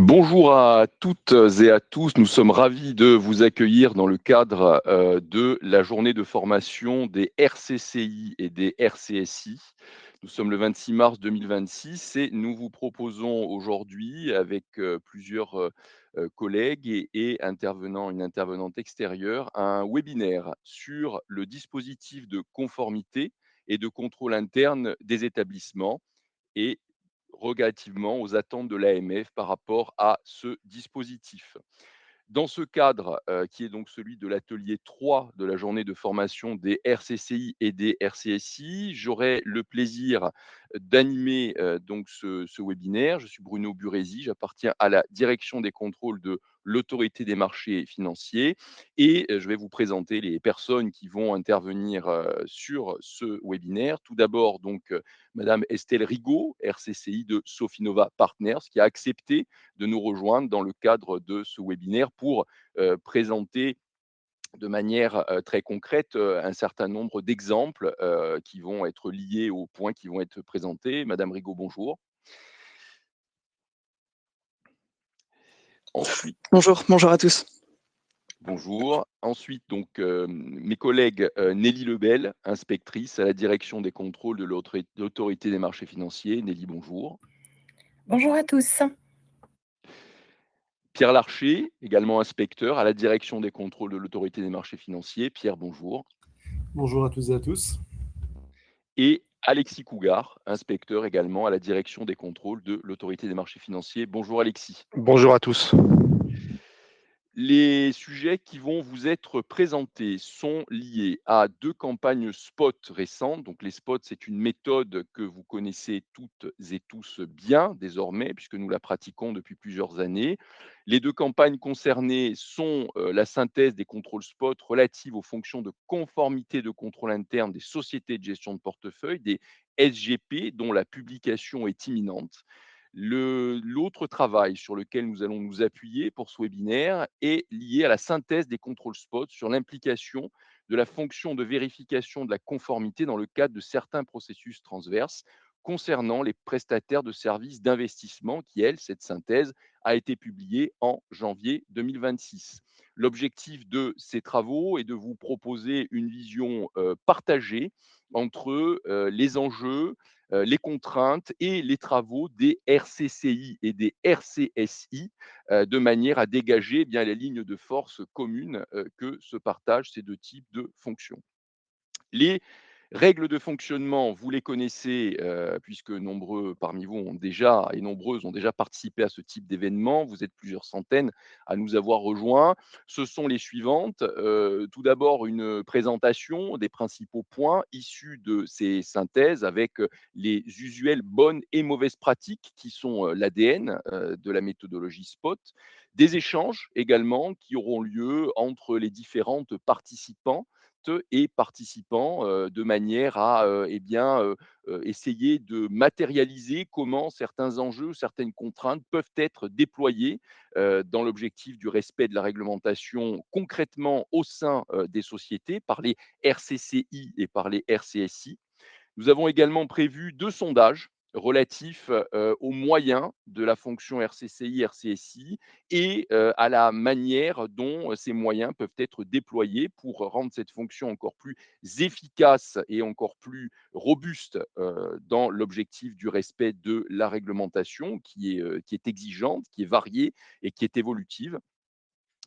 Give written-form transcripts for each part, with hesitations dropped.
Bonjour à toutes et à tous. Nous sommes ravis de vous accueillir dans le cadre de la journée de formation des RCCI et des RCSI. Nous sommes le 26 mars 2026 et nous vous proposons aujourd'hui, avec plusieurs collègues et une intervenante extérieure, un webinaire sur le dispositif de conformité et de contrôle interne des établissements et relativement aux attentes de l'AMF par rapport à ce dispositif. Dans ce cadre, qui est donc celui de l'atelier 3 de la journée de formation des RCCI et des RCSI, j'aurai le plaisir d'animer, donc ce webinaire. Je suis Bruno Buresi, j'appartiens à la direction des contrôles de l'Autorité des marchés financiers et je vais vous présenter les personnes qui vont intervenir, sur ce webinaire. Tout d'abord donc, madame Estelle Rigaud, RCCI de Sofinova Partners, qui a accepté de nous rejoindre dans le cadre de ce webinaire pour présenter de manière très concrète un certain nombre d'exemples qui vont être liés aux points qui vont être présentés. Madame Rigaud, bonjour. Ensuite, Bonjour à tous. bonjour. Ensuite, donc, mes collègues Nelly Lebel, inspectrice à la direction des contrôles de l'autorité des marchés financiers. Nelly, bonjour. Bonjour à tous. Pierre Larcher, également inspecteur à la direction des contrôles de l'autorité des marchés financiers. Pierre, bonjour. Bonjour à toutes et à tous. Et Alexis Cougar, inspecteur également à la direction des contrôles de l'autorité des marchés financiers. Bonjour Alexis. Bonjour à tous. Les sujets qui vont vous être présentés sont liés à 2 campagnes spot récentes. Donc les spots, c'est une méthode que vous connaissez toutes et tous bien désormais, puisque nous la pratiquons depuis plusieurs années. Les 2 campagnes concernées sont, la synthèse des contrôles spot relatifs aux fonctions de conformité de contrôle interne des sociétés de gestion de portefeuille, des SGP, dont la publication est imminente. L'autre travail sur lequel nous allons nous appuyer pour ce webinaire est lié à la synthèse des contrôles spot sur l'implication de la fonction de vérification de la conformité dans le cadre de certains processus transverses concernant les prestataires de services d'investissement qui, elle, cette synthèse, a été publiée en janvier 2026. L'objectif de ces travaux est de vous proposer une vision partagée entre les enjeux, les contraintes et les travaux des RCCI et des RCSI, de manière à dégager bien les lignes de force communes que se partagent ces deux types de fonctions. Les règles de fonctionnement, vous les connaissez, puisque nombreux parmi vous ont déjà et nombreuses ont déjà participé à ce type d'événement. Vous êtes plusieurs centaines à nous avoir rejoints. Ce sont les suivantes. Tout d'abord, une présentation des principaux points issus de ces synthèses avec, les usuelles bonnes et mauvaises pratiques qui sont, l'ADN, de la méthodologie SPOT. Des échanges également qui auront lieu entre les différentes participantes et participants, de manière à, essayer de matérialiser comment certains enjeux, certaines contraintes peuvent être déployées, dans l'objectif du respect de la réglementation concrètement au sein, des sociétés par les RCCI et par les RCSI. Nous avons également prévu 2 sondages relatifs, aux moyens de la fonction RCCI, RCSI et à la manière dont ces moyens peuvent être déployés pour rendre cette fonction encore plus efficace et encore plus robuste, dans l'objectif du respect de la réglementation qui est exigeante, qui est variée et qui est évolutive.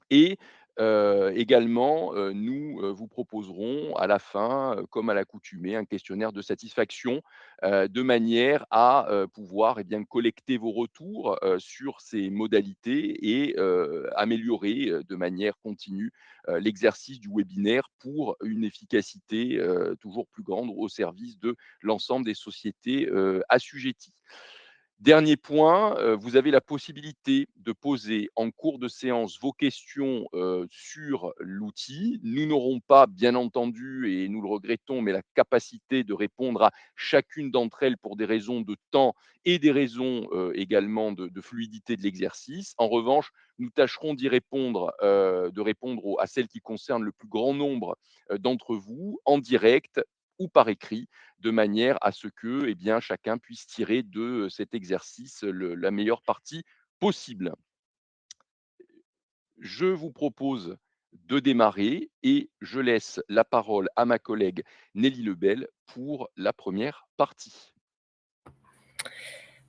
Et également, nous, vous proposerons à la fin, comme à l'accoutumée, un questionnaire de satisfaction, de manière à, pouvoir et bien collecter vos retours, sur ces modalités et améliorer, de manière continue, l'exercice du webinaire pour une efficacité, toujours plus grande au service de l'ensemble des sociétés, assujetties. Dernier point, vous avez la possibilité de poser en cours de séance vos questions, sur l'outil. Nous n'aurons pas, bien entendu, et nous le regrettons, mais la capacité de répondre à chacune d'entre elles pour des raisons de temps et des raisons, également de fluidité de l'exercice. En revanche, nous tâcherons d'y répondre, de répondre à celles qui concernent le plus grand nombre, d'entre vous en direct ou par écrit, de manière à ce que, eh bien, chacun puisse tirer de cet exercice la meilleure partie possible. Je vous propose de démarrer et je laisse la parole à ma collègue Nelly Lebel pour la première partie.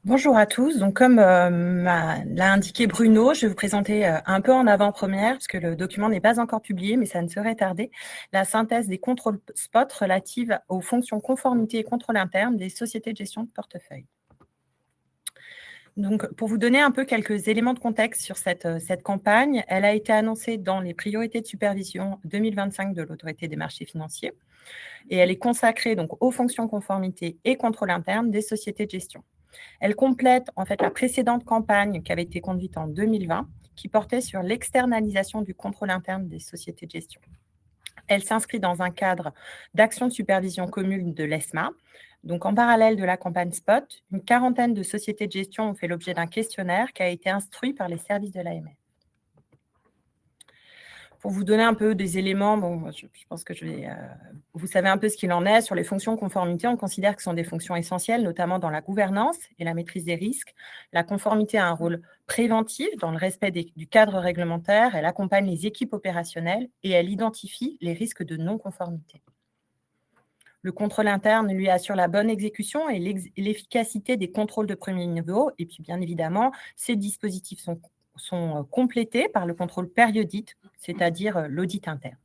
Bonjour à tous. Donc, comme l'a indiqué Bruno, je vais vous présenter un peu en avant-première, parce que le document n'est pas encore publié, mais ça ne saurait tarder, la synthèse des contrôles spot relatives aux fonctions conformité et contrôle interne des sociétés de gestion de portefeuille. Donc, pour vous donner un peu quelques éléments de contexte sur cette campagne, elle a été annoncée dans les priorités de supervision 2025 de l'Autorité des marchés financiers et elle est consacrée donc aux fonctions conformité et contrôle interne des sociétés de gestion. Elle complète en fait la précédente campagne qui avait été conduite en 2020, qui portait sur l'externalisation du contrôle interne des sociétés de gestion. Elle s'inscrit dans un cadre d'action de supervision commune de l'ESMA. Donc, en parallèle de la campagne Spot, une quarantaine de sociétés de gestion ont fait l'objet d'un questionnaire qui a été instruit par les services de l'AMF. Pour vous donner un peu des éléments, je pense que vous savez un peu ce qu'il en est. Sur les fonctions conformité, on considère que ce sont des fonctions essentielles, notamment dans la gouvernance et la maîtrise des risques. La conformité a un rôle préventif dans le respect du cadre réglementaire. Elle accompagne les équipes opérationnelles et elle identifie les risques de non-conformité. Le contrôle interne, lui, assure la bonne exécution et l'efficacité des contrôles de premier niveau. Et puis, bien évidemment, ces dispositifs sont complétés par le contrôle périodique, c'est-à-dire l'audit interne.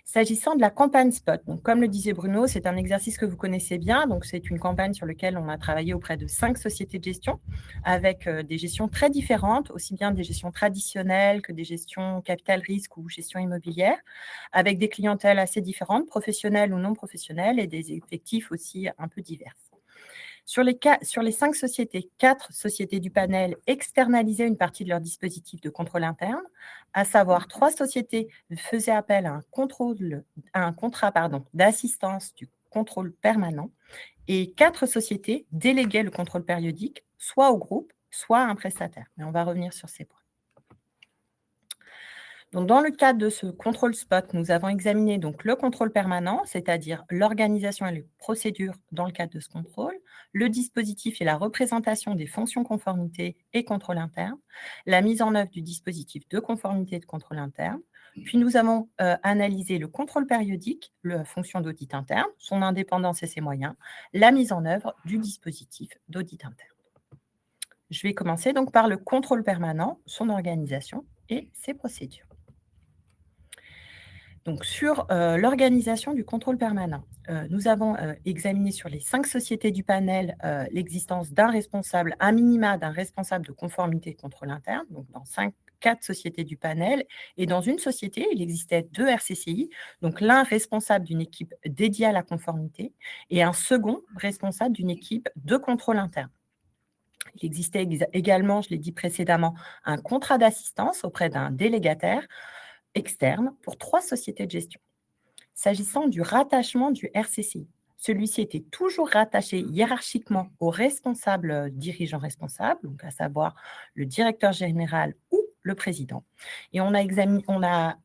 S'agissant de la campagne Spot, donc comme le disait Bruno, c'est un exercice que vous connaissez bien. Donc, c'est une campagne sur laquelle on a travaillé auprès de 5 sociétés de gestion avec des gestions très différentes, aussi bien des gestions traditionnelles que des gestions capital risque ou gestion immobilière, avec des clientèles assez différentes, professionnelles ou non professionnelles, et des effectifs aussi un peu divers. Sur les 5 sociétés, 4 sociétés du panel externalisaient une partie de leur dispositif de contrôle interne, à savoir 3 sociétés faisaient appel à un contrat d'assistance du contrôle permanent et 4 sociétés déléguaient le contrôle périodique, soit au groupe, soit à un prestataire. Mais on va revenir sur ces points. Donc, dans le cadre de ce contrôle spot, nous avons examiné donc le contrôle permanent, c'est-à-dire l'organisation et les procédures dans le cadre de ce contrôle, le dispositif et la représentation des fonctions conformité et contrôle interne, la mise en œuvre du dispositif de conformité et de contrôle interne. Puis, nous avons analysé le contrôle périodique, la fonction d'audit interne, son indépendance et ses moyens, la mise en œuvre du dispositif d'audit interne. Je vais commencer donc par le contrôle permanent, son organisation et ses procédures. Donc, sur l'organisation du contrôle permanent, nous avons examiné sur les 5 sociétés du panel l'existence d'un responsable, à minima d'un responsable de conformité et de contrôle interne, donc dans 4 sociétés du panel. Et dans une société, il existait 2 RCCI, donc l'un responsable d'une équipe dédiée à la conformité et un second responsable d'une équipe de contrôle interne. Il existait également, je l'ai dit précédemment, un contrat d'assistance auprès d'un délégataire externe pour 3 sociétés de gestion. S'agissant du rattachement du RCCI, celui-ci était toujours rattaché hiérarchiquement au responsable dirigeant responsable, donc à savoir le directeur général ou le président. Et on a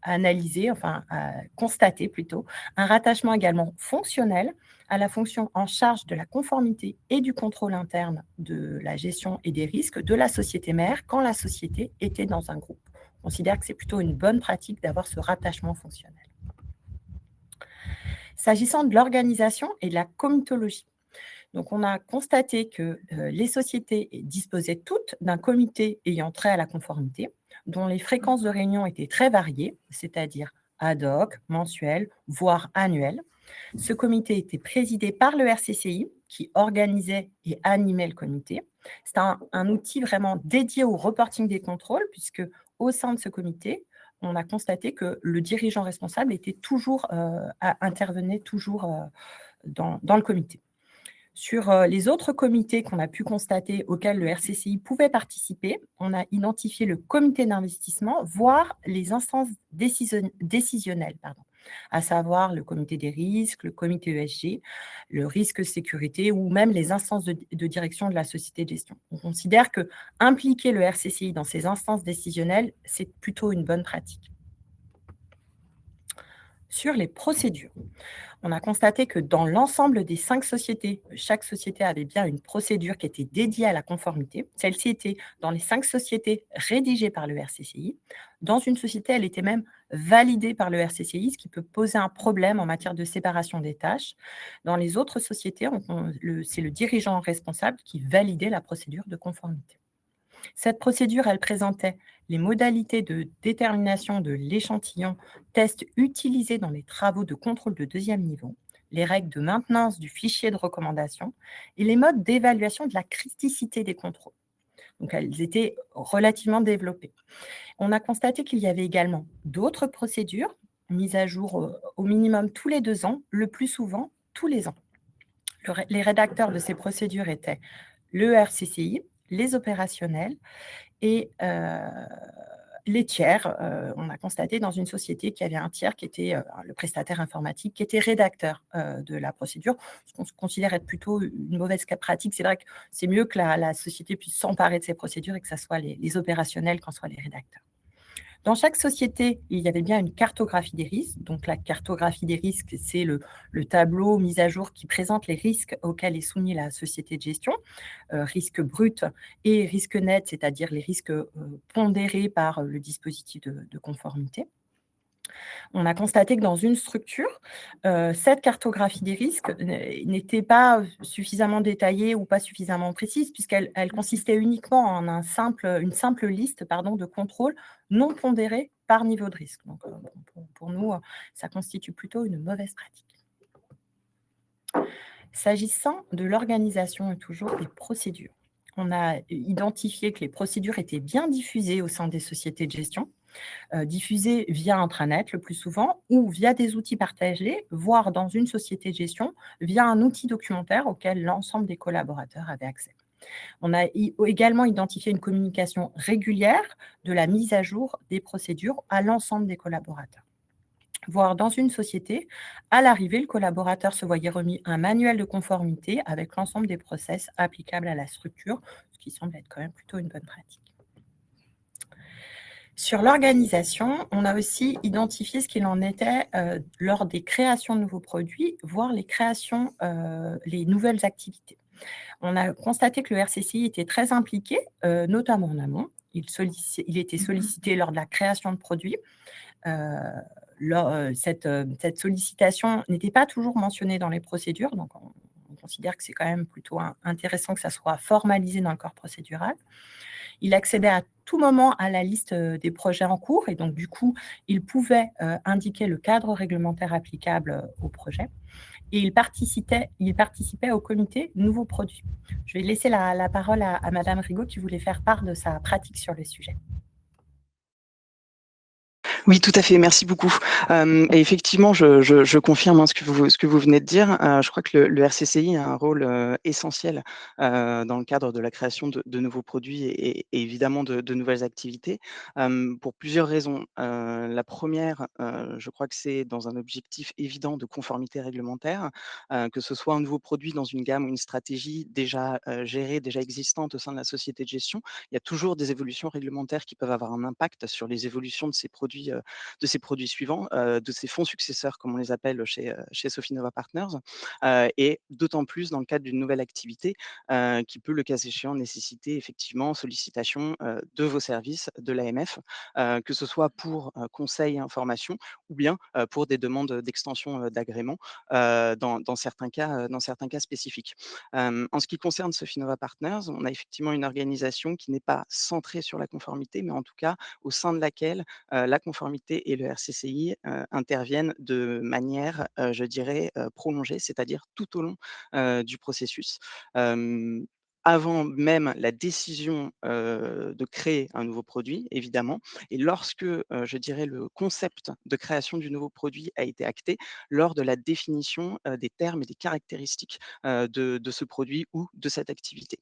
constaté plutôt un rattachement également fonctionnel à la fonction en charge de la conformité et du contrôle interne de la gestion et des risques de la société mère quand la société était dans un groupe. On considère que c'est plutôt une bonne pratique d'avoir ce rattachement fonctionnel. S'agissant de l'organisation et de la comitologie, donc on a constaté que les sociétés disposaient toutes d'un comité ayant trait à la conformité, dont les fréquences de réunion étaient très variées, c'est-à-dire ad hoc, mensuelles, voire annuelles. Ce comité était présidé par le RCCI, qui organisait et animait le comité. C'est un outil vraiment dédié au reporting des contrôles, puisque au sein de ce comité, on a constaté que le dirigeant responsable intervenait toujours dans le comité. Sur les autres comités qu'on a pu constater auxquels le RCCI pouvait participer, on a identifié le comité d'investissement, voire les instances décisionnelles, à savoir le comité des risques, le comité ESG, le risque sécurité ou même les instances de direction de la société de gestion. On considère que impliquer le RCCI dans ces instances décisionnelles, c'est plutôt une bonne pratique. Sur les procédures, on a constaté que dans l'ensemble des 5 sociétés, chaque société avait bien une procédure qui était dédiée à la conformité. Celle-ci était dans les 5 sociétés rédigée par le RCCI. Dans une société, elle était même validée par le RCCI, ce qui peut poser un problème en matière de séparation des tâches. Dans les autres sociétés, c'est le dirigeant responsable qui validait la procédure de conformité. Cette procédure, elle présentait les modalités de détermination de l'échantillon test utilisé dans les travaux de contrôle de deuxième niveau, les règles de maintenance du fichier de recommandation et les modes d'évaluation de la criticité des contrôles. Donc, elles étaient relativement développées. On a constaté qu'il y avait également d'autres procédures mises à jour au minimum tous les 2 ans, le plus souvent tous les ans. Les rédacteurs de ces procédures étaient le RCCI, les opérationnels, et les tiers, on a constaté dans une société qu'il y avait un tiers qui était, le prestataire informatique, qui était rédacteur, de la procédure, ce qu'on considère être plutôt une mauvaise pratique. C'est vrai que c'est mieux que la société puisse s'emparer de ces procédures et que ça soit les opérationnels qu'en soient les rédacteurs. Dans chaque société, il y avait bien une cartographie des risques. Donc, la cartographie des risques, c'est le tableau mis à jour qui présente les risques auxquels est soumise la société de gestion, risques bruts et risques nets, c'est-à-dire les risques pondérés par le dispositif de conformité. On a constaté que dans une structure, cette cartographie des risques n'était pas suffisamment détaillée ou pas suffisamment précise, puisqu'elle consistait uniquement en une simple liste de contrôles non pondérés par niveau de risque. Donc, pour nous, ça constitue plutôt une mauvaise pratique. S'agissant de l'organisation et toujours des procédures, on a identifié que les procédures étaient bien diffusées au sein des sociétés de gestion, diffusées via intranet le plus souvent ou via des outils partagés, voire dans une société de gestion, via un outil documentaire auquel l'ensemble des collaborateurs avaient accès. On a également identifié une communication régulière de la mise à jour des procédures à l'ensemble des collaborateurs. Voire dans une société, à l'arrivée, le collaborateur se voyait remis un manuel de conformité avec l'ensemble des process applicables à la structure, ce qui semble être quand même plutôt une bonne pratique. Sur l'organisation, on a aussi identifié ce qu'il en était lors des créations de nouveaux produits, voire les nouvelles activités. On a constaté que le RCCI était très impliqué, notamment en amont. Il était sollicité lors de la création de produits. Cette sollicitation n'était pas toujours mentionnée dans les procédures, donc on considère que c'est quand même plutôt intéressant que ça soit formalisé dans le corps procédural. Il accédait à tout moment à la liste des projets en cours et donc du coup, il pouvait indiquer le cadre réglementaire applicable au projet et il participait au comité nouveaux produits. Je vais laisser la parole à Madame Rigaud qui voulait faire part de sa pratique sur le sujet. Oui, tout à fait, merci beaucoup. Et effectivement, je confirme, hein, ce que vous venez de dire. Je crois que le RCCI a un rôle, essentiel, dans le cadre de la création de nouveaux produits et évidemment de nouvelles activités, pour plusieurs raisons. La première, je crois que c'est dans un objectif évident de conformité réglementaire, que ce soit un nouveau produit dans une gamme ou une stratégie déjà, gérée, déjà existante au sein de la société de gestion. Il y a toujours des évolutions réglementaires qui peuvent avoir un impact sur les évolutions de ces produits suivants, de ces fonds successeurs, comme on les appelle chez Sofinova Partners, et d'autant plus dans le cadre d'une nouvelle activité qui peut, le cas échéant, nécessiter effectivement sollicitation de vos services, de l'AMF, que ce soit pour conseil et information ou bien pour des demandes d'extension d'agrément dans certains cas spécifiques. En ce qui concerne Sofinova Partners, on a effectivement une organisation qui n'est pas centrée sur la conformité, mais en tout cas au sein de laquelle la conformité et le RCCI interviennent de manière, je dirais, prolongée, c'est-à-dire tout au long du processus. Avant même la décision de créer un nouveau produit, évidemment, et lorsque, je dirais, le concept de création du nouveau produit a été acté, lors de la définition des termes et des caractéristiques de ce produit ou de cette activité.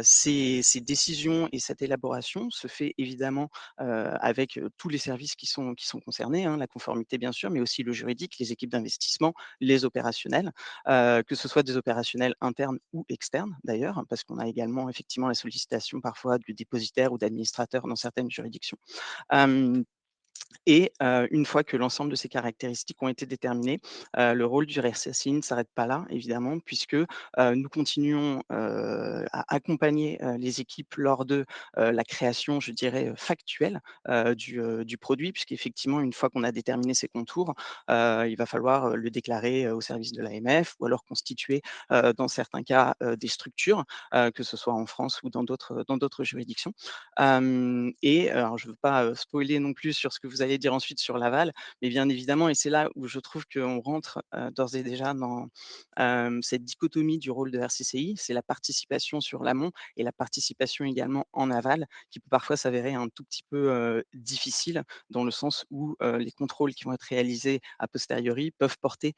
Ces décisions et cette élaboration se fait évidemment avec tous les services qui sont concernés, hein, la conformité bien sûr, mais aussi le juridique, les équipes d'investissement, les opérationnels, que ce soit des opérationnels internes ou externes d'ailleurs, parce qu'on a également effectivement la sollicitation parfois du dépositaire ou d'administrateur dans certaines juridictions. Et une fois que l'ensemble de ces caractéristiques ont été déterminées, le rôle du RCCI ne s'arrête pas là, évidemment, puisque nous continuons à accompagner les équipes lors de la création, je dirais, factuelle du produit, puisqu'effectivement, une fois qu'on a déterminé ses contours, il va falloir le déclarer au service de l'AMF ou alors constituer, dans certains cas, des structures, que ce soit en France ou dans d'autres juridictions. Et alors je ne veux pas spoiler non plus sur ce que vous allez dire ensuite sur l'aval, mais bien évidemment, et c'est là où je trouve qu'on rentre d'ores et déjà dans cette dichotomie du rôle de RCCI, c'est la participation sur l'amont et la participation également en aval, qui peut parfois s'avérer un tout petit peu difficile, dans le sens où les contrôles qui vont être réalisés a posteriori peuvent porter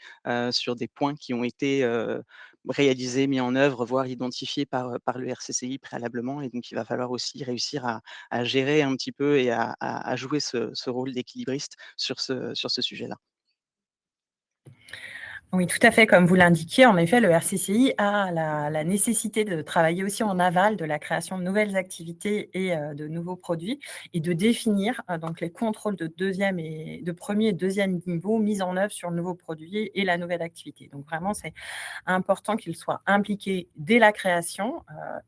sur des points qui ont été réalisés, mis en œuvre, voire identifiés par le RCCI préalablement. Et donc, il va falloir aussi réussir à gérer un petit peu et à jouer ce rôle d'équilibriste sur ce sujet-là. Oui, tout à fait. Comme vous l'indiquiez, en effet, le RCCI a la nécessité de travailler aussi en aval de la création de nouvelles activités et de nouveaux produits et de définir donc les contrôles de premier et deuxième niveau mis en œuvre sur le nouveau produit et la nouvelle activité. Donc vraiment, c'est important qu'il soit impliqué dès la création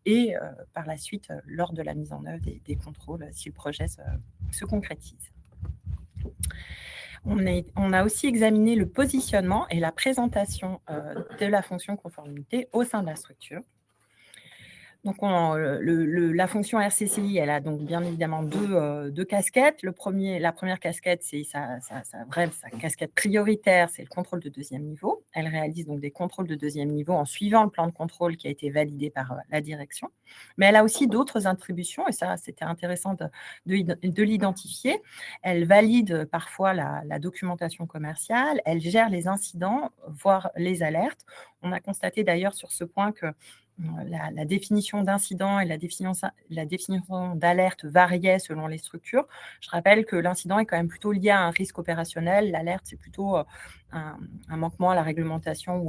et par la suite lors de la mise en œuvre des contrôles si le projet se concrétise. On a aussi examiné le positionnement et la présentation de la fonction conformité au sein de la structure. Donc, la fonction RCCI, elle a donc bien évidemment deux casquettes. La première casquette, c'est sa casquette prioritaire, c'est le contrôle de deuxième niveau. Elle réalise donc des contrôles de deuxième niveau en suivant le plan de contrôle qui a été validé par la direction. Mais elle a aussi d'autres attributions, et ça, c'était intéressant de l'identifier. Elle valide parfois la documentation commerciale, elle gère les incidents, voire les alertes. On a constaté d'ailleurs sur ce point que la définition d'incident et la définition d'alerte variait selon les structures. Je rappelle que l'incident est quand même plutôt lié à un risque opérationnel. L'alerte, c'est plutôt un manquement à la réglementation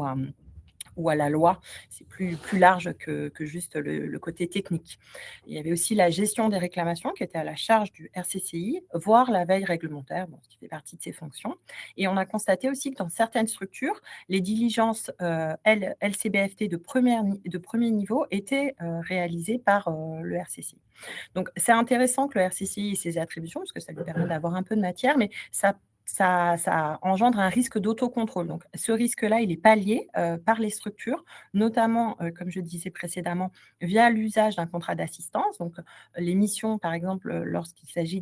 ou à la loi. C'est plus large que juste le côté technique. Il y avait aussi la gestion des réclamations qui était à la charge du RCCI, voire la veille réglementaire, ce qui fait partie de ses fonctions. Et on a constaté aussi que dans certaines structures, les diligences LCBFT de premier niveau étaient réalisées par le RCCI. Donc, c'est intéressant que le RCCI ait ses attributions, parce que ça lui permet d'avoir un peu de matière, mais ça engendre un risque d'autocontrôle. Donc, ce risque-là, il est pallié par les structures, notamment, comme je disais précédemment, via l'usage d'un contrat d'assistance. Donc, les missions, par exemple, lorsqu'il s'agit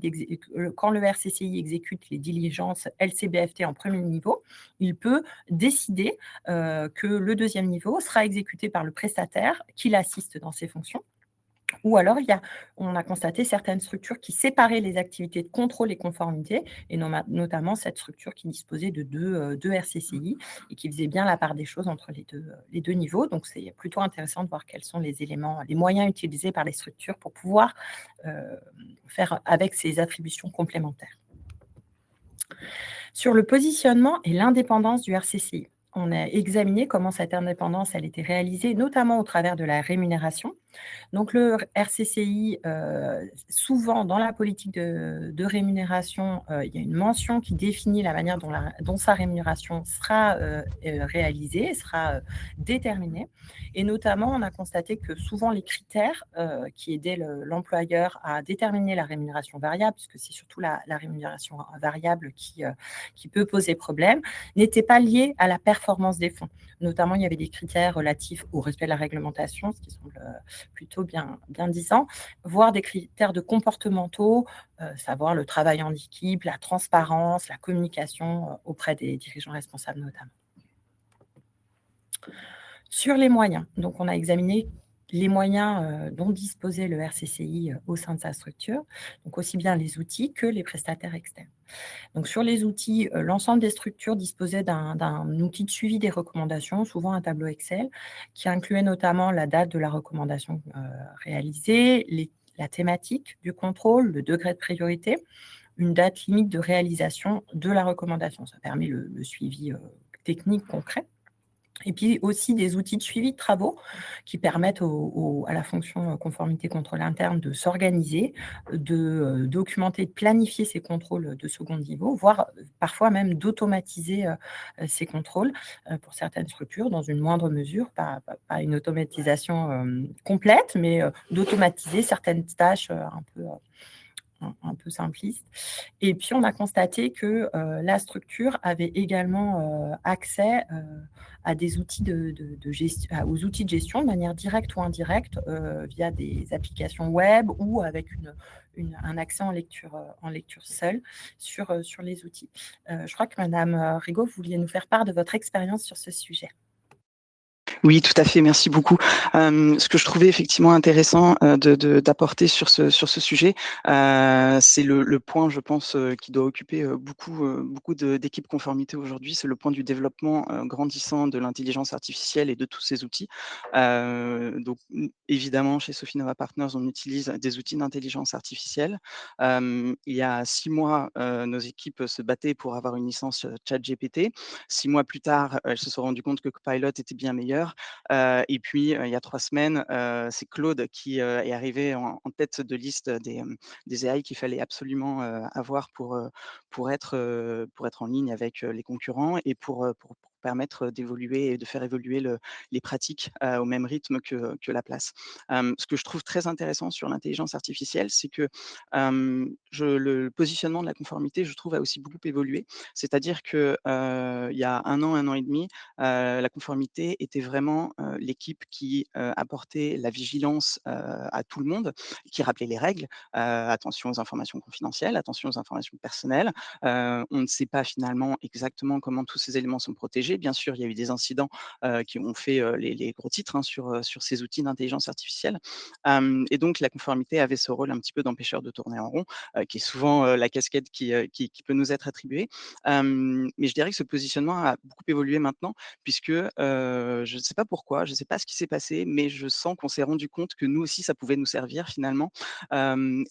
quand le RCCI exécute les diligences LCBFT en premier niveau, il peut décider que le deuxième niveau sera exécuté par le prestataire qui l'assiste dans ses fonctions. Ou alors, on a constaté certaines structures qui séparaient les activités de contrôle et conformité, et notamment cette structure qui disposait de deux RCCI et qui faisait bien la part des choses entre les deux niveaux. Donc, c'est plutôt intéressant de voir quels sont les moyens utilisés par les structures pour pouvoir faire avec ces attributions complémentaires. Sur le positionnement et l'indépendance du RCCI, on a examiné comment cette indépendance elle était réalisée, notamment au travers de la rémunération. Donc, le RCCI, souvent dans la politique de rémunération, il y a une mention qui définit la manière dont sa rémunération sera réalisée, sera déterminée. Et notamment, on a constaté que souvent les critères qui aidaient l'employeur à déterminer la rémunération variable, puisque c'est surtout la rémunération variable qui peut poser problème, n'étaient pas liés à la performance des fonds. Notamment, il y avait des critères relatifs au respect de la réglementation, ce qui semble plutôt bien disant, voire des critères de comportementaux, savoir le travail en équipe, la transparence, la communication auprès des dirigeants responsables notamment. Sur les moyens, donc on a examiné les moyens dont disposait le RCCI au sein de sa structure, donc aussi bien les outils que les prestataires externes. Donc, sur les outils, l'ensemble des structures disposaient d'un outil de suivi des recommandations, souvent un tableau Excel, qui incluait notamment la date de la recommandation réalisée, la thématique du contrôle, le degré de priorité, une date limite de réalisation de la recommandation. Ça permet le suivi technique concret. Et puis aussi des outils de suivi de travaux qui permettent à la fonction conformité contrôle interne de s'organiser, de documenter, de planifier ces contrôles de second niveau, voire parfois même d'automatiser ces contrôles pour certaines structures dans une moindre mesure, pas une automatisation complète, mais d'automatiser certaines tâches un peu simplistes. Et puis, on a constaté que la structure avait également accès à des outils aux outils de gestion de manière directe ou indirecte via des applications web ou avec un accès en lecture seule sur les outils. Je crois que Madame Rigaud, vous vouliez nous faire part de votre expérience sur ce sujet. Oui, tout à fait, merci beaucoup. Ce que je trouvais effectivement intéressant d'apporter sur ce sujet, c'est le point, je pense, qui doit occuper beaucoup d'équipes conformité aujourd'hui, c'est le point du développement grandissant de l'intelligence artificielle et de tous ces outils. Donc, évidemment, chez Sophie Nova Partners, on utilise des outils d'intelligence artificielle. Il y a 6 mois, nos équipes se battaient pour avoir une licence ChatGPT. 6 mois plus tard, elles se sont rendues compte que Copilot était bien meilleur. Et puis, il y a 3 semaines, c'est Claude qui est arrivé en tête de liste des AI qu'il fallait absolument avoir pour être en ligne avec les concurrents et pour permettre d'évoluer et de faire évoluer les pratiques au même rythme que la place. Ce que je trouve très intéressant sur l'intelligence artificielle, c'est que le positionnement de la conformité, je trouve, a aussi beaucoup évolué. C'est-à-dire que il y a 1 an et demi, la conformité était vraiment l'équipe qui apportait la vigilance à tout le monde, qui rappelait les règles. Attention aux informations confidentielles, attention aux informations personnelles. On ne sait pas finalement exactement comment tous ces éléments sont protégés. Bien sûr, il y a eu des incidents qui ont fait les gros titres hein, sur ces outils d'intelligence artificielle. Et donc, la conformité avait ce rôle un petit peu d'empêcheur de tourner en rond, qui est souvent la casquette qui peut nous être attribuée. Mais je dirais que ce positionnement a beaucoup évolué maintenant, puisque je ne sais pas pourquoi, je ne sais pas ce qui s'est passé, mais je sens qu'on s'est rendu compte que nous aussi, ça pouvait nous servir finalement.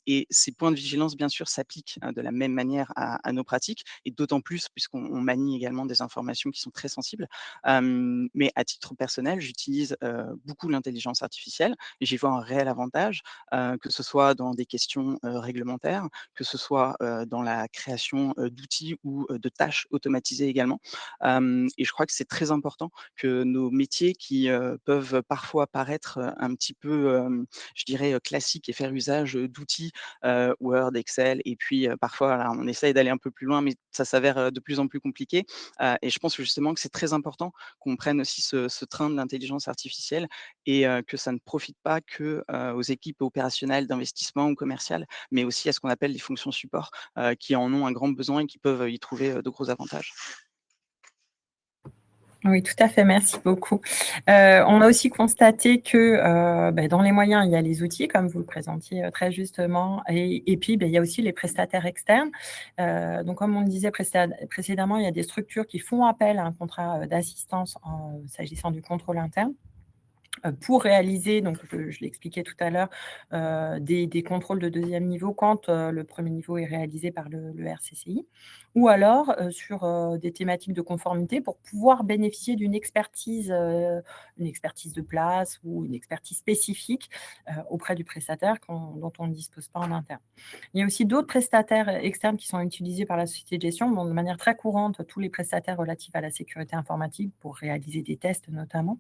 Et ces points de vigilance, bien sûr, s'appliquent de la même manière à nos pratiques, et d'autant plus puisqu'on manie également des informations qui sont très sensibles. Mais à titre personnel, j'utilise beaucoup l'intelligence artificielle et j'y vois un réel avantage, que ce soit dans des questions réglementaires, que ce soit dans la création d'outils ou de tâches automatisées également. Et je crois que c'est très important que nos métiers qui peuvent parfois paraître un petit peu, je dirais, classiques et faire usage d'outils Word, Excel, et puis parfois là, on essaye d'aller un peu plus loin, mais ça s'avère de plus en plus compliqué. Et je pense que justement que c'est très important qu'on prenne aussi ce train de l'intelligence artificielle et que ça ne profite pas que aux équipes opérationnelles d'investissement ou commerciales, mais aussi à ce qu'on appelle les fonctions support qui en ont un grand besoin et qui peuvent y trouver de gros avantages. Oui, tout à fait, merci beaucoup. On a aussi constaté que dans les moyens, il y a les outils, comme vous le présentiez très justement, et puis il y a aussi les prestataires externes. Donc, comme on le disait précédemment, il y a des structures qui font appel à un contrat d'assistance s'agissant du contrôle interne pour réaliser, donc je l'expliquais tout à l'heure, des contrôles de deuxième niveau quand le premier niveau est réalisé par le RCCI, ou alors sur des thématiques de conformité pour pouvoir bénéficier d'une expertise de place ou une expertise spécifique auprès du prestataire dont on ne dispose pas en interne. Il y a aussi d'autres prestataires externes qui sont utilisés par la société de gestion, de manière très courante, tous les prestataires relatifs à la sécurité informatique pour réaliser des tests notamment.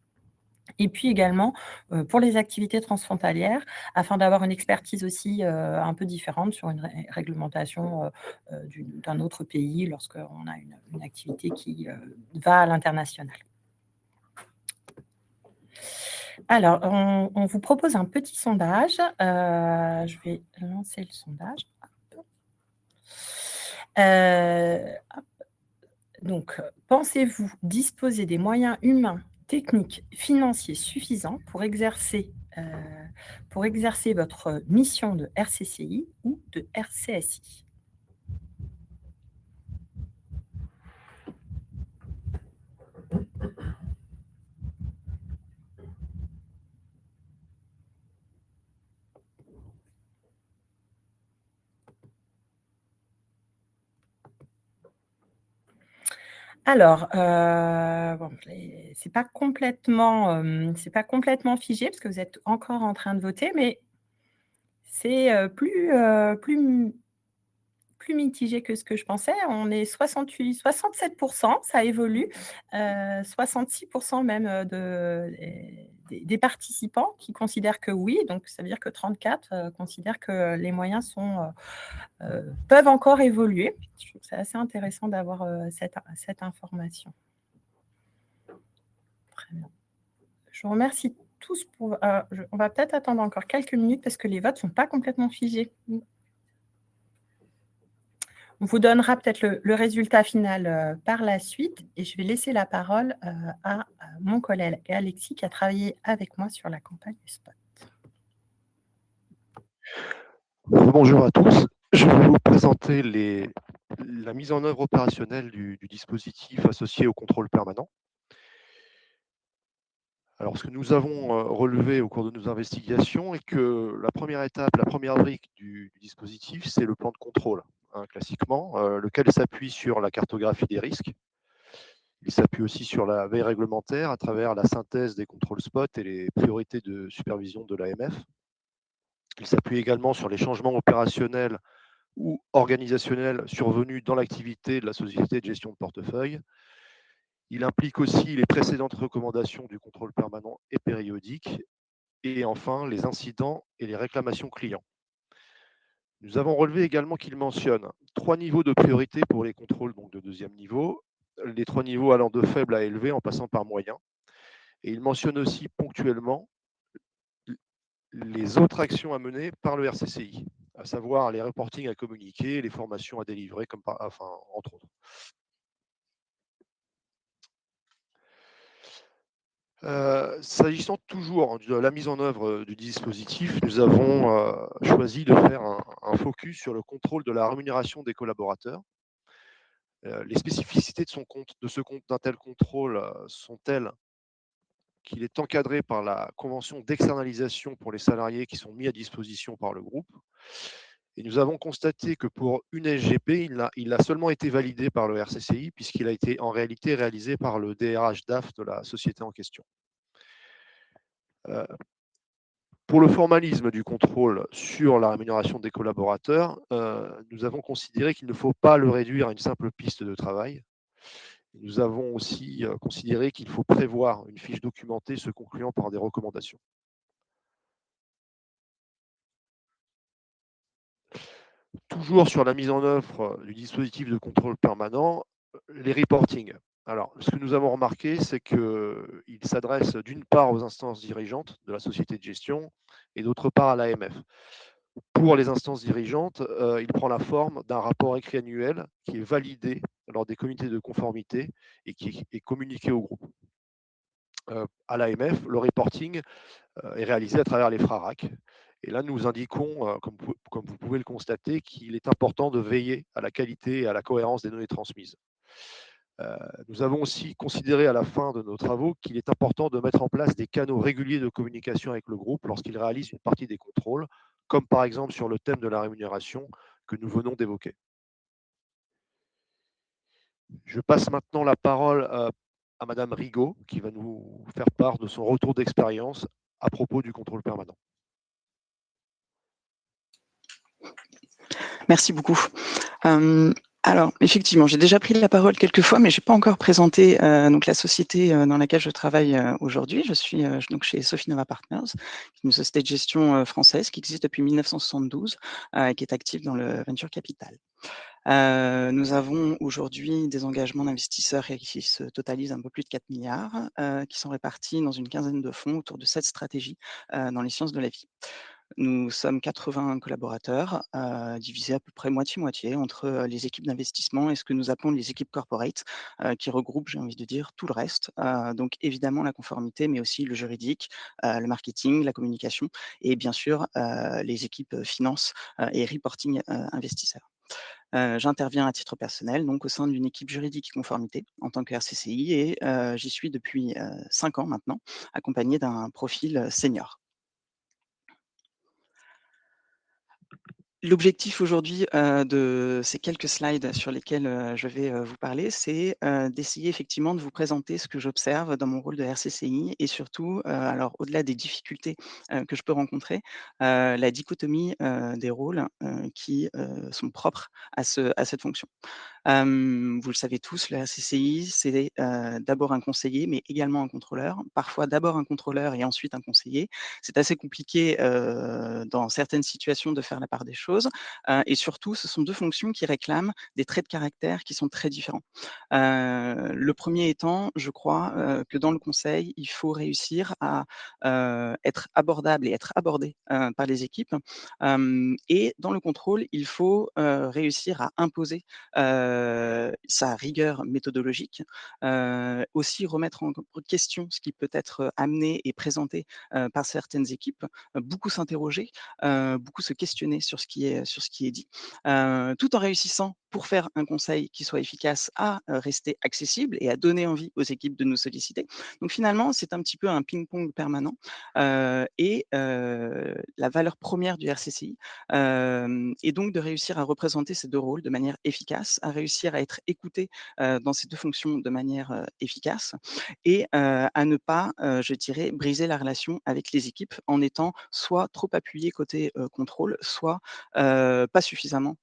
Et puis également, pour les activités transfrontalières, afin d'avoir une expertise aussi, un peu différente sur une réglementation, d'un autre pays lorsqu'on a une activité qui, va à l'international. Alors, on vous propose un petit sondage. Je vais lancer le sondage. Hop. Donc, pensez-vous disposer des moyens humains, techniques, financiers suffisants pour exercer votre mission de RCCI ou de RCSI? Alors, bon, c'est pas complètement figé parce que vous êtes encore en train de voter, mais c'est, plus mitigé que ce que je pensais. On est 67%, ça évolue, 66% même, des participants qui considèrent que oui, donc ça veut dire que 34, considèrent que les moyens peuvent encore évoluer. Je trouve que c'est assez intéressant d'avoir, cette information. Très bien. Je vous remercie tous pour, on va peut-être attendre encore quelques minutes parce que les votes ne sont pas complètement figés. On vous donnera peut-être le résultat final, par la suite et je vais laisser la parole, à mon collègue Alexis qui a travaillé avec moi sur la campagne Spot. Bonjour à tous. Je vais vous présenter la mise en œuvre opérationnelle du dispositif associé au contrôle permanent. Alors, ce que nous avons relevé au cours de nos investigations est que la première étape, la première brique du dispositif, c'est le plan de contrôle, classiquement, lequel s'appuie sur la cartographie des risques. Il s'appuie aussi sur la veille réglementaire à travers la synthèse des contrôles spot et les priorités de supervision de l'AMF. Il s'appuie également sur les changements opérationnels ou organisationnels survenus dans l'activité de la société de gestion de portefeuille. Il implique aussi les précédentes recommandations du contrôle permanent et périodique, et enfin les incidents et les réclamations clients. Nous avons relevé également qu'il mentionne 3 niveaux de priorité pour les contrôles donc de deuxième niveau, les 3 niveaux allant de faible à élevé en passant par moyen. Et il mentionne aussi ponctuellement les autres actions à mener par le RCCI, à savoir les reportings à communiquer, les formations à délivrer, entre autres. S'agissant toujours de la mise en œuvre du dispositif, nous avons choisi de faire un focus sur le contrôle de la rémunération des collaborateurs. Les spécificités d'un tel contrôle sont telles qu'il est encadré par la convention d'externalisation pour les salariés qui sont mis à disposition par le groupe. Et nous avons constaté que pour une SGP, il a seulement été validé par le RCCI puisqu'il a été en réalité réalisé par le DRH DAF de la société en question. Pour le formalisme du contrôle sur la rémunération des collaborateurs, nous avons considéré qu'il ne faut pas le réduire à une simple piste de travail. Nous avons aussi considéré qu'il faut prévoir une fiche documentée se concluant par des recommandations. Toujours sur la mise en œuvre du dispositif de contrôle permanent, les reportings. Alors, ce que nous avons remarqué, c'est qu'il s'adresse d'une part aux instances dirigeantes de la société de gestion et d'autre part à l'AMF. Pour les instances dirigeantes, il prend la forme d'un rapport écrit annuel qui est validé lors des comités de conformité et qui est communiqué au groupe. À l'AMF, le reporting est réalisé à travers les FRARAC. Et là, nous indiquons, comme vous pouvez le constater, qu'il est important de veiller à la qualité et à la cohérence des données transmises. Nous avons aussi considéré à la fin de nos travaux qu'il est important de mettre en place des canaux réguliers de communication avec le groupe lorsqu'il réalise une partie des contrôles, comme par exemple sur le thème de la rémunération que nous venons d'évoquer. Je passe maintenant la parole à Madame Rigaud, qui va nous faire part de son retour d'expérience à propos du contrôle permanent. Merci beaucoup. Alors, effectivement, j'ai déjà pris la parole quelques fois, mais je n'ai pas encore présenté donc la société dans laquelle je travaille aujourd'hui. Je suis donc chez Sophie Nova Partners, une société de gestion française qui existe depuis 1972 et qui est active dans le venture capital. Nous avons aujourd'hui des engagements d'investisseurs qui se totalisent un peu plus de 4 milliards, qui sont répartis dans une quinzaine de fonds autour de 7 stratégies dans les sciences de la vie. Nous sommes 80 collaborateurs, divisés à peu près moitié-moitié entre les équipes d'investissement et ce que nous appelons les équipes corporate, qui regroupent, j'ai envie de dire, tout le reste. Donc évidemment la conformité, mais aussi le juridique, le marketing, la communication et bien sûr les équipes finance et reporting investisseurs. J'interviens à titre personnel, donc au sein d'une équipe juridique et conformité en tant que RCCI et j'y suis depuis 5 ans maintenant, accompagné d'un profil senior. L'objectif aujourd'hui, de ces quelques slides sur lesquels, je vais, vous parler, c'est, d'essayer effectivement de vous présenter ce que j'observe dans mon rôle de RCCI et surtout, alors au-delà des difficultés, que je peux rencontrer, la dichotomie, des rôles, qui, sont propres à cette fonction. Vous le savez tous, le RCCI, c'est, d'abord un conseiller, mais également un contrôleur. Parfois d'abord un contrôleur et ensuite un conseiller. C'est assez compliqué, dans certaines situations de faire la part des choses, et surtout ce sont 2 fonctions qui réclament des traits de caractère qui sont très différents. Le premier étant, je crois, que dans le conseil, il faut réussir à, être abordable et être abordé, par les équipes. Et dans le contrôle, il faut, réussir à imposer sa rigueur méthodologique, aussi remettre en question ce qui peut être amené et présenté, par certaines équipes, beaucoup s'interroger, beaucoup se questionner sur ce qui est dit, tout en réussissant pour faire un conseil qui soit efficace à, rester accessible et à donner envie aux équipes de nous solliciter. Donc finalement, c'est un petit peu un ping-pong permanent, la valeur première du RCCI, et donc de réussir à représenter ces 2 rôles de manière efficace, à réussir à être écouté, dans ces 2 fonctions de manière, efficace et à ne pas, je dirais, briser la relation avec les équipes en étant soit trop appuyé côté, contrôle, soit, pas suffisamment,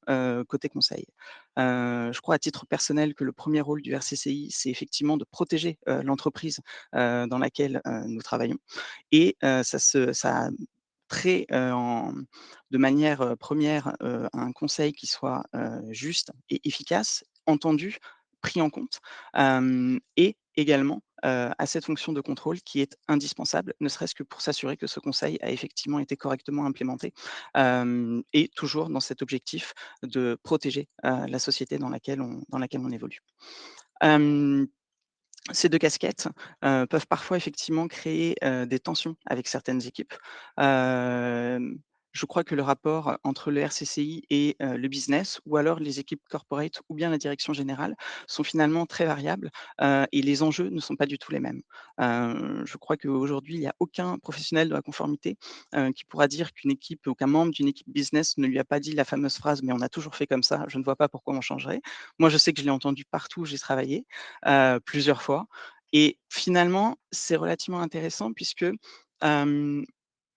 côté conseil. Je crois à titre personnel que le premier rôle du RCCI, c'est effectivement de protéger, l'entreprise, dans laquelle, nous travaillons et ça très, de manière, 1re, un conseil qui soit, juste et efficace, entendu, pris en compte, et également, à cette fonction de contrôle qui est indispensable, ne serait-ce que pour s'assurer que ce conseil a effectivement été correctement implémenté, et toujours dans cet objectif de protéger, la société dans laquelle on évolue. Hem Ces 2 casquettes, peuvent parfois effectivement créer, des tensions avec certaines équipes. Hem, je crois que le rapport entre le RCCI et le business ou alors les équipes corporate ou bien la direction générale sont finalement très variables, et les enjeux ne sont pas du tout les mêmes. Je crois qu'aujourd'hui, il n'y a aucun professionnel de la conformité, qui pourra dire qu'une équipe ou qu'un membre d'une équipe business ne lui a pas dit la fameuse phrase: «Mais on a toujours fait comme ça, je ne vois pas pourquoi on changerait». Moi, je sais que je l'ai entendu partout où j'ai travaillé, plusieurs fois et finalement, c'est relativement intéressant puisque, hem,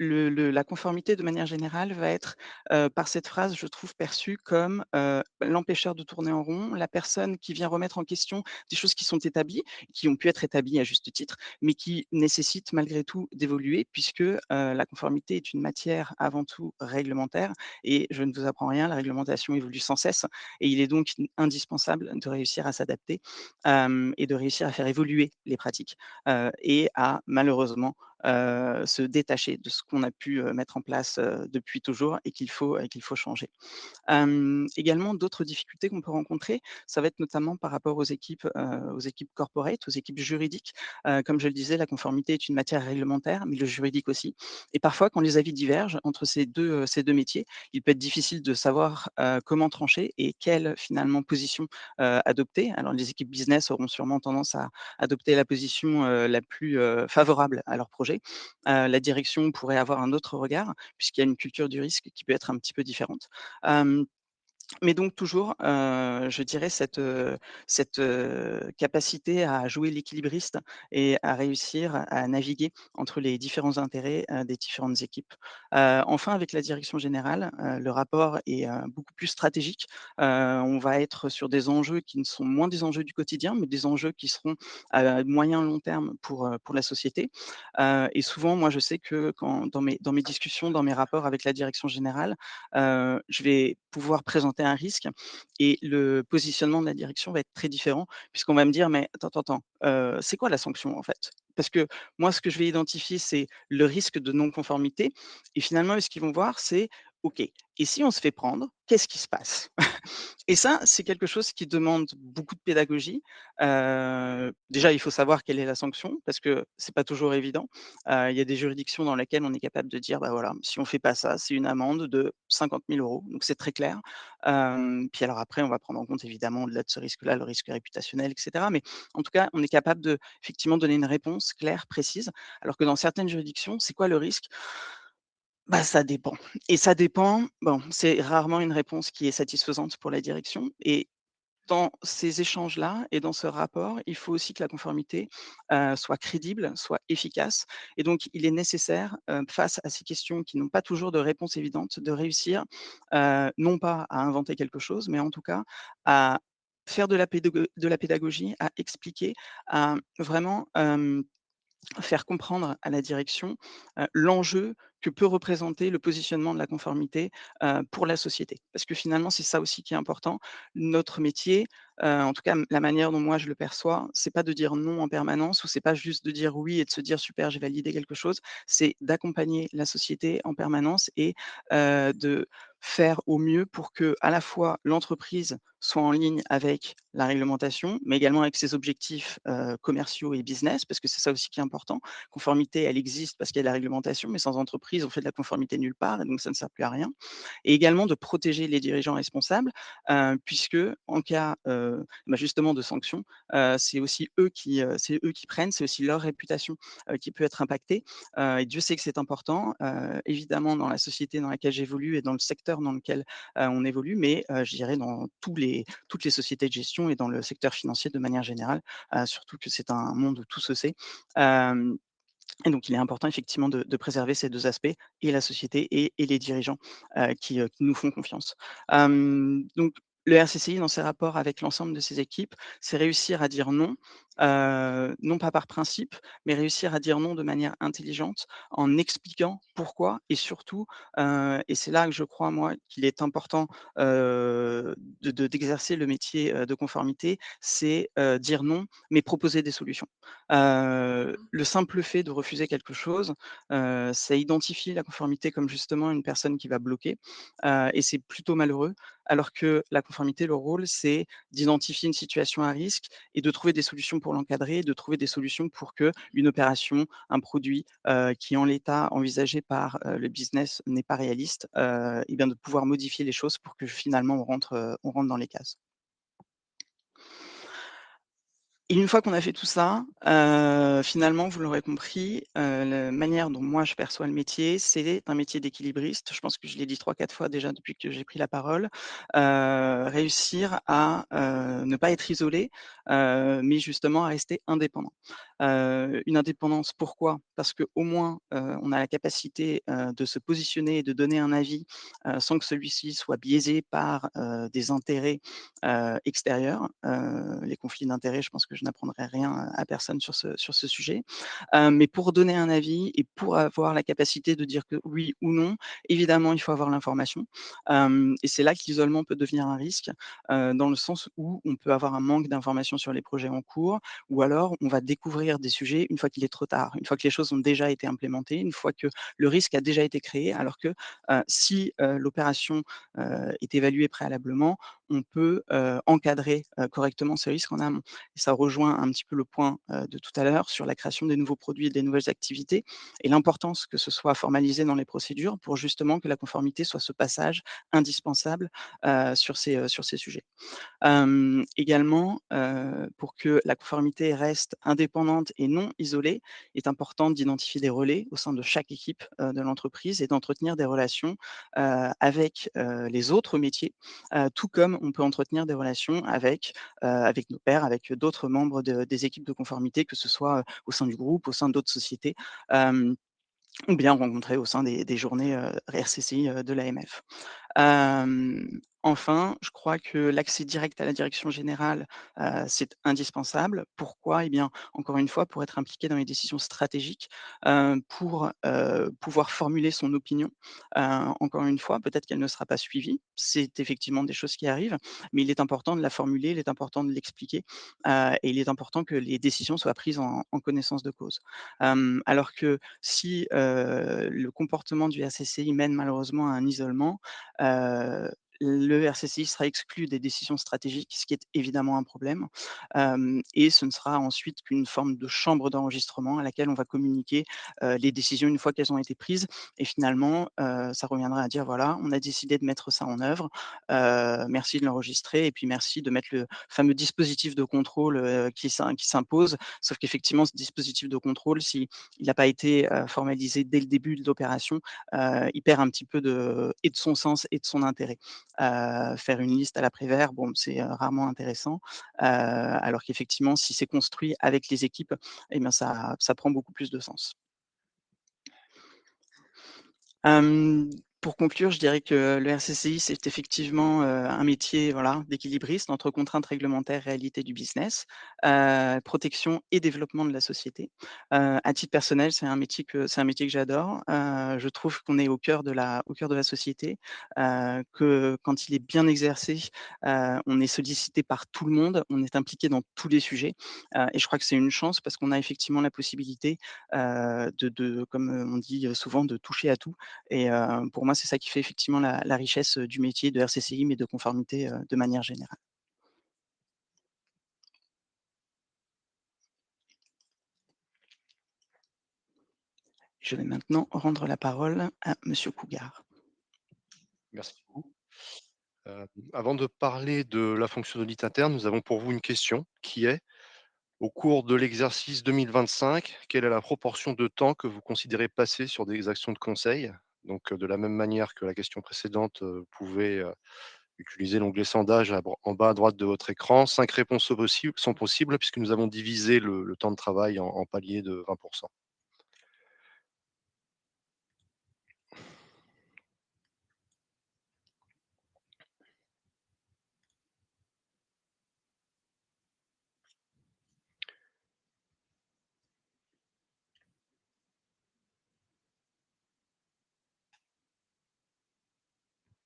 la conformité de manière générale va être, par cette phrase, je trouve perçue comme, l'empêcheur de tourner en rond, la personne qui vient remettre en question des choses qui sont établies, qui ont pu être établies à juste titre, mais qui nécessitent malgré tout d'évoluer puisque, la conformité est une matière avant tout réglementaire et je ne vous apprends rien, la réglementation évolue sans cesse et il est donc indispensable de réussir à s'adapter, et de réussir à faire évoluer les pratiques, et à malheureusement, se détacher de ce qu'on a pu, mettre en place, depuis toujours et qu'il faut changer. Également d'autres difficultés qu'on peut rencontrer, ça va être notamment par rapport aux équipes corporate, aux équipes juridiques. Comme je le disais, la conformité est une matière réglementaire, mais le juridique aussi et parfois quand les avis divergent entre ces 2 métiers, il peut être difficile de savoir, comment trancher et quelle finalement position, adopter. Alors les équipes business auront sûrement tendance à adopter la position, la plus, favorable à leur projet. La direction pourrait avoir un autre regard puisqu'il y a une culture du risque qui peut être un petit peu différente. Hem mais donc toujours, je dirais cette capacité à jouer l'équilibriste et à réussir à naviguer entre les différents intérêts, des différentes équipes. Enfin avec la direction générale, le rapport est, beaucoup plus stratégique. On va être sur des enjeux qui ne sont moins des enjeux du quotidien, mais des enjeux qui seront à moyen long terme pour la société. Et souvent moi je sais que quand dans mes discussions, dans mes rapports avec la direction générale, je vais pouvoir présenter un risque et le positionnement de la direction va être très différent puisqu'on va me dire: «Mais attends, c'est quoi la sanction en fait?» Parce que moi ce que je vais identifier, c'est le risque de non-conformité et finalement eux ce qu'ils vont voir c'est: «OK, et si on se fait prendre, qu'est-ce qui se passe?» Et ça, c'est quelque chose qui demande beaucoup de pédagogie. Déjà, il faut savoir quelle est la sanction parce que c'est pas toujours évident. Il y a des juridictions dans lesquelles on est capable de dire: «Bah, voilà, si on fait pas ça, c'est une amende de 50 000 €», donc c'est très clair. Puis alors après, on va prendre en compte évidemment au-delà de ce risque-là, le risque réputationnel et cetera. Mais en tout cas, on est capable de effectivement donner une réponse claire, précise, alors que dans certaines juridictions, c'est quoi le risque? Bah, ça dépend et ça dépend, bon, c'est rarement une réponse qui est satisfaisante pour la direction et dans ces échanges-là et dans ce rapport, il faut aussi que la conformité, soit crédible, soit efficace et donc il est nécessaire, face à ces questions qui n'ont pas toujours de réponse évidente, de réussir, non pas à inventer quelque chose, mais en tout cas à faire de la pédagogie, à expliquer, à vraiment, faire comprendre à la direction, l'enjeu que peut représenter le positionnement de la conformité, pour la société. Parce que finalement, c'est ça aussi qui est important. Notre métier, en tout cas la manière dont moi je le perçois, c'est pas de dire non en permanence ou c'est pas juste de dire oui et de se dire: «Super, j'ai validé quelque chose». C'est d'accompagner la société en permanence et de faire au mieux pour que à la fois l'entreprise soit en ligne avec la réglementation, mais également avec ses objectifs, commerciaux et business, parce que c'est ça aussi qui est important. Conformité, elle existe parce qu'il y a de la réglementation, mais sans entreprise, on fait de la conformité nulle part et donc ça ne sert plus à rien et également de protéger les dirigeants responsables, puisque en cas, justement de sanctions, c'est eux qui prennent, c'est aussi leur réputation, qui peut être impactée, et Dieu sait que c'est important, évidemment dans la société dans laquelle j'évolue et dans le secteur dans lequel, on évolue, mais je dirais dans toutes les sociétés de gestion et dans le secteur financier de manière générale, surtout que c'est un monde où tout se sait. Hem Et donc il est important effectivement de préserver ces 2 aspects et la société et les dirigeants, qui nous font confiance. Donc le RCCI dans ses rapports avec l'ensemble de ses équipes, c'est réussir à dire non, non pas par principe, mais réussir à dire non de manière intelligente, en expliquant pourquoi et surtout, et c'est là que je crois moi qu'il est important, d'exercer le métier, de conformité, c'est, dire non, mais proposer des solutions. Le simple fait de refuser quelque chose, ça identifie la conformité comme justement une personne qui va bloquer, et c'est plutôt malheureux. Alors que la conformité, le rôle, c'est d'identifier une situation à risque et de trouver des solutions pour l'encadrer, de trouver des solutions pour qu'une opération, un produit, qui en l'état envisagé par, le business n'est pas réaliste, et bien de pouvoir modifier les choses pour que finalement on rentre dans les cases. Et une fois qu'on a fait tout ça, finalement, vous l'aurez compris, la manière dont moi je perçois le métier, c'est un métier d'équilibriste. Je pense que je l'ai dit 3, 4 fois déjà depuis que j'ai pris la parole. Réussir à, ne pas être isolé, mais justement à rester indépendant. Une indépendance pourquoi? Parce qu'au moins, on a la capacité, de se positionner et de donner un avis, sans que celui-ci soit biaisé par, des intérêts, extérieurs. Les conflits d'intérêts, je pense que je n'apprendrai rien à personne sur ce sujet. Mais pour donner un avis et pour avoir la capacité de dire que oui ou non, évidemment, il faut avoir l'information. Et c'est là que l'isolement peut devenir un risque, dans le sens où on peut avoir un manque d'informations sur les projets en cours ou alors on va découvrir des sujets une fois qu'il est trop tard, une fois que les choses ont déjà été implémentées, une fois que le risque a déjà été créé alors que, si, l'opération, est évaluée préalablement, on peut, encadrer, correctement ce risque en amont. Et ça rejoint un petit peu le point, de tout à l'heure sur la création des nouveaux produits et des nouvelles activités et l'importance que ce soit formalisé dans les procédures pour justement que la conformité soit ce passage indispensable, sur ces sujets. Également, pour que la conformité reste indépendante et non isolée, il est important d'identifier des relais au sein de chaque équipe, de l'entreprise et d'entretenir des relations, avec, les autres métiers, tout comme on peut entretenir des relations avec nos pairs, avec d'autres membres des équipes de conformité, que ce soit, au sein du groupe, au sein d'autres sociétés, hem, ou bien rencontrer au sein des journées, RCCI, de l'AMF. Enfin, je crois que l'accès direct à la direction générale, c'est indispensable. Pourquoi? Eh bien, encore une fois, pour être impliqué dans les décisions stratégiques, pour, pouvoir formuler son opinion. Encore une fois, peut-être qu'elle ne sera pas suivie. C'est effectivement des choses qui arrivent, mais il est important de la formuler, il est important de l'expliquer, et il est important que les décisions soient prises en connaissance de cause. Alors que si, le comportement du RCCI mène malheureusement à un isolement, heu, le RCCI sera exclu des décisions stratégiques, ce qui est évidemment un problème. Et ce ne sera ensuite qu'une forme de chambre d'enregistrement à laquelle on va communiquer les décisions une fois qu'elles ont été prises. Et finalement, ça reviendra à dire voilà, on a décidé de mettre ça en œuvre. Merci de l'enregistrer et puis merci de mettre le fameux dispositif de contrôle qui s'impose. Sauf qu'effectivement, ce dispositif de contrôle, s'il n'a pas été formalisé dès le début de l'opération, il perd un petit peu de son sens et de son intérêt. Faire une liste à la Prévert, bon, c'est rarement intéressant, alors qu'effectivement, si c'est construit avec les équipes, eh bien, ça prend beaucoup plus de sens. Hem, pour conclure, je dirais que le RCCI, c'est effectivement, un métier, voilà, d'équilibriste entre contraintes réglementaires, réalité du business, protection et développement de la société. À titre personnel, c'est un métier que j'adore. Je trouve qu'on est au cœur de la société, que quand il est bien exercé, on est sollicité par tout le monde, on est impliqué dans tous les sujets, et je crois que c'est une chance parce qu'on a effectivement la possibilité, de comme, on dit, souvent, de toucher à tout. Et pour moi, c'est ça qui fait effectivement la richesse, du métier de RCCI, mais de conformité, de manière générale. Je vais maintenant rendre la parole à monsieur Cougar. Merci beaucoup. Avant de parler de la fonction d'audit interne, nous avons pour vous une question qui est: au cours de l'exercice 2025, quelle est la proportion de temps que vous considérez passer sur des actions de conseil? Donc, de la même manière que la question précédente, vous pouvez, utiliser l'onglet sondage en bas à droite de votre écran. 5 réponses sont possibles puisque nous avons divisé le temps de travail en paliers de 20.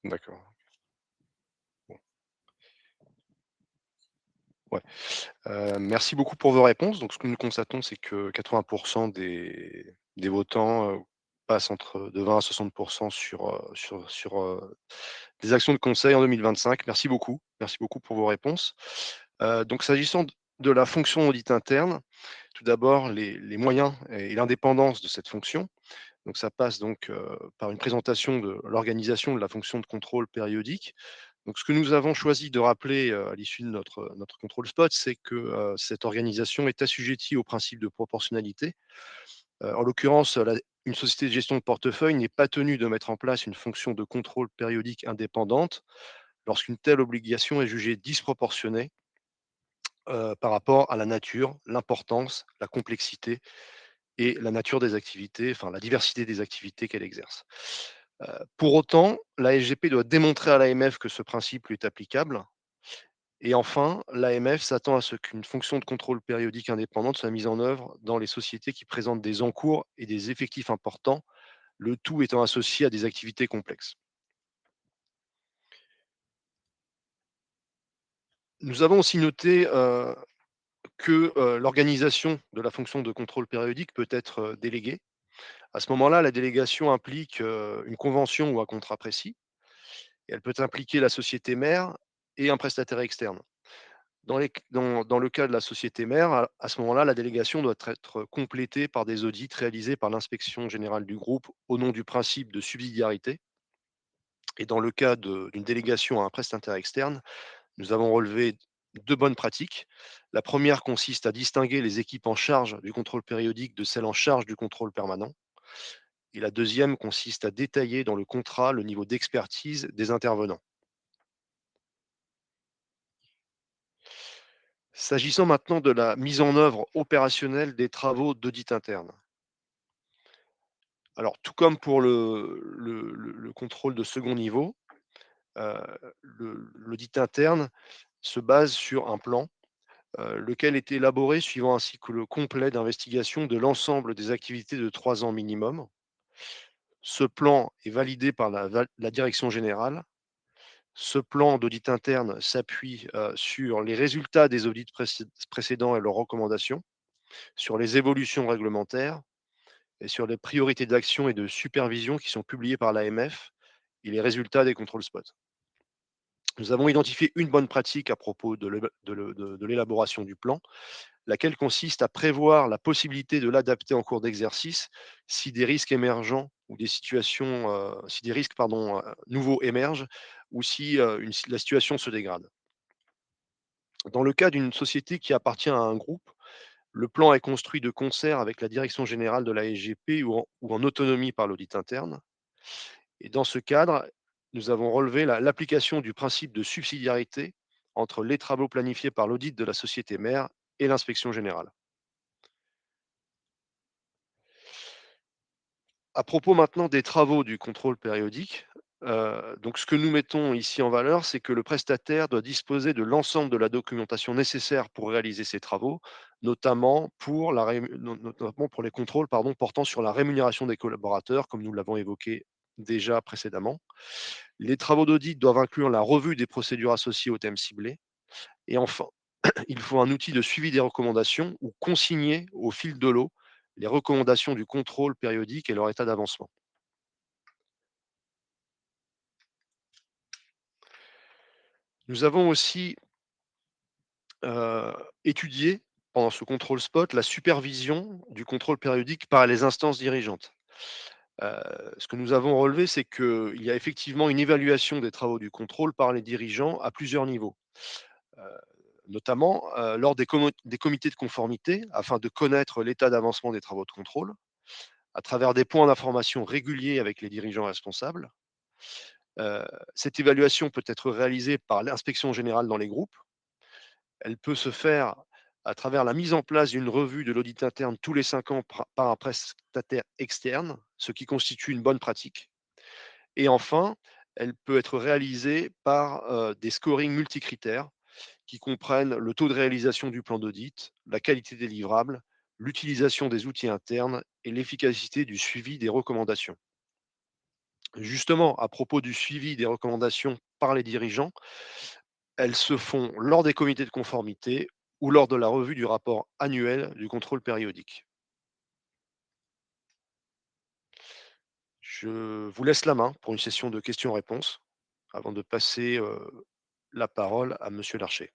D'accord. Bon. Ouais. Merci beaucoup pour vos réponses. Donc ce que nous constatons, c'est que 80 des votants, passent de 20 à 60 sur des actions de conseil en 2025. Merci beaucoup. Merci beaucoup pour vos réponses. Donc s'agissant de la fonction audit interne, tout d'abord les moyens et l'indépendance de cette fonction. Donc ça passe donc, par une présentation de l'organisation de la fonction de contrôle périodique. Donc ce que nous avons choisi de rappeler, à l'issue de notre contrôle spot, c'est que, cette organisation est assujettie au principe de proportionnalité. En l'occurrence, une société de gestion de portefeuille n'est pas tenue de mettre en place une fonction de contrôle périodique indépendante lorsqu'une telle obligation est jugée disproportionnée, par rapport à la nature, l'importance, la complexité et la nature des activités, enfin la diversité des activités qu'elle exerce. Pour autant, la SGP doit démontrer à l'AMF que ce principe lui est applicable. Et enfin, l'AMF s'attend à ce qu'une fonction de contrôle périodique indépendante soit mise en œuvre dans les sociétés qui présentent des encours et des effectifs importants, le tout étant associé à des activités complexes. Nous avons aussi noté que l'organisation de la fonction de contrôle périodique peut être déléguée. À ce moment-là, la délégation implique une convention ou un contrat précis. Et elle peut impliquer la société mère et un prestataire externe. Dans le cas de la société mère, à ce moment-là, la délégation doit être complétée par des audits réalisés par l'inspection générale du groupe au nom du principe de subsidiarité. Et dans le cas d'une délégation à un prestataire externe, nous avons relevé deux bonnes pratiques. La première consiste à distinguer les équipes en charge du contrôle périodique de celles en charge du contrôle permanent. Et la deuxième consiste à détailler dans le contrat le niveau d'expertise des intervenants. S'agissant maintenant de la mise en œuvre opérationnelle des travaux d'audit interne. Alors, tout comme pour le contrôle de second niveau, heu, l'audit interne se base sur un plan, lequel est élaboré suivant un cycle complet d'investigation de l'ensemble des activités de 3 ans minimum. Ce plan est validé par la direction générale. Ce plan d'audit interne s'appuie, sur les résultats des audits précédents et leurs recommandations, sur les évolutions réglementaires et sur les priorités d'action et de supervision qui sont publiées par l'AMF et les résultats des contrôles spot. Nous avons identifié une bonne pratique à propos de l'élaboration du plan, laquelle consiste à prévoir la possibilité de l'adapter en cours d'exercice si des risques émergents ou des situations, si des risques pardon, nouveaux émergent ou si la situation se dégrade. Dans le cas d'une société qui appartient à un groupe, le plan est construit de concert avec la direction générale de la SGP ou en autonomie par l'audit interne. Et dans ce cadre, nous avons relevé l'application du principe de subsidiarité entre les travaux planifiés par l'audit de la société mère et l'inspection générale. À propos maintenant des travaux du contrôle périodique, donc ce que nous mettons ici en valeur, c'est que le prestataire doit disposer de l'ensemble de la documentation nécessaire pour réaliser ces travaux, notamment pour les contrôles portant sur la rémunération des collaborateurs, comme nous l'avons évoqué déjà précédemment. Les travaux d'audit doivent inclure la revue des procédures associées aux thèmes ciblés. Et enfin, il faut un outil de suivi des recommandations ou consigner au fil de l'eau les recommandations du contrôle périodique et leur état d'avancement. Nous avons aussi étudié, pendant ce contrôle spot, la supervision du contrôle périodique par les instances dirigeantes. Heu, Ce que nous avons relevé, c'est qu'il y a effectivement une évaluation des travaux du contrôle par les dirigeants à plusieurs niveaux, heu, notamment, lors des comités de conformité, afin de connaître l'état d'avancement des travaux de contrôle, à travers des points d'information réguliers avec les dirigeants responsables. Heu, Cette évaluation peut être réalisée par l'inspection générale dans les groupes. Elle peut se faire à travers la mise en place d'une revue de l'audit interne tous les 5 ans par un prestataire externe, ce qui constitue une bonne pratique. Et enfin, elle peut être réalisée par des scorings multicritères qui comprennent le taux de réalisation du plan d'audit, la qualité des livrables, l'utilisation des outils internes et l'efficacité du suivi des recommandations. Justement, à propos du suivi des recommandations par les dirigeants, elles se font lors des comités de conformité ou lors de la revue du rapport annuel du contrôle périodique. Je vous laisse la main pour une session de questions-réponses avant de passer la parole à Monsieur Larcher.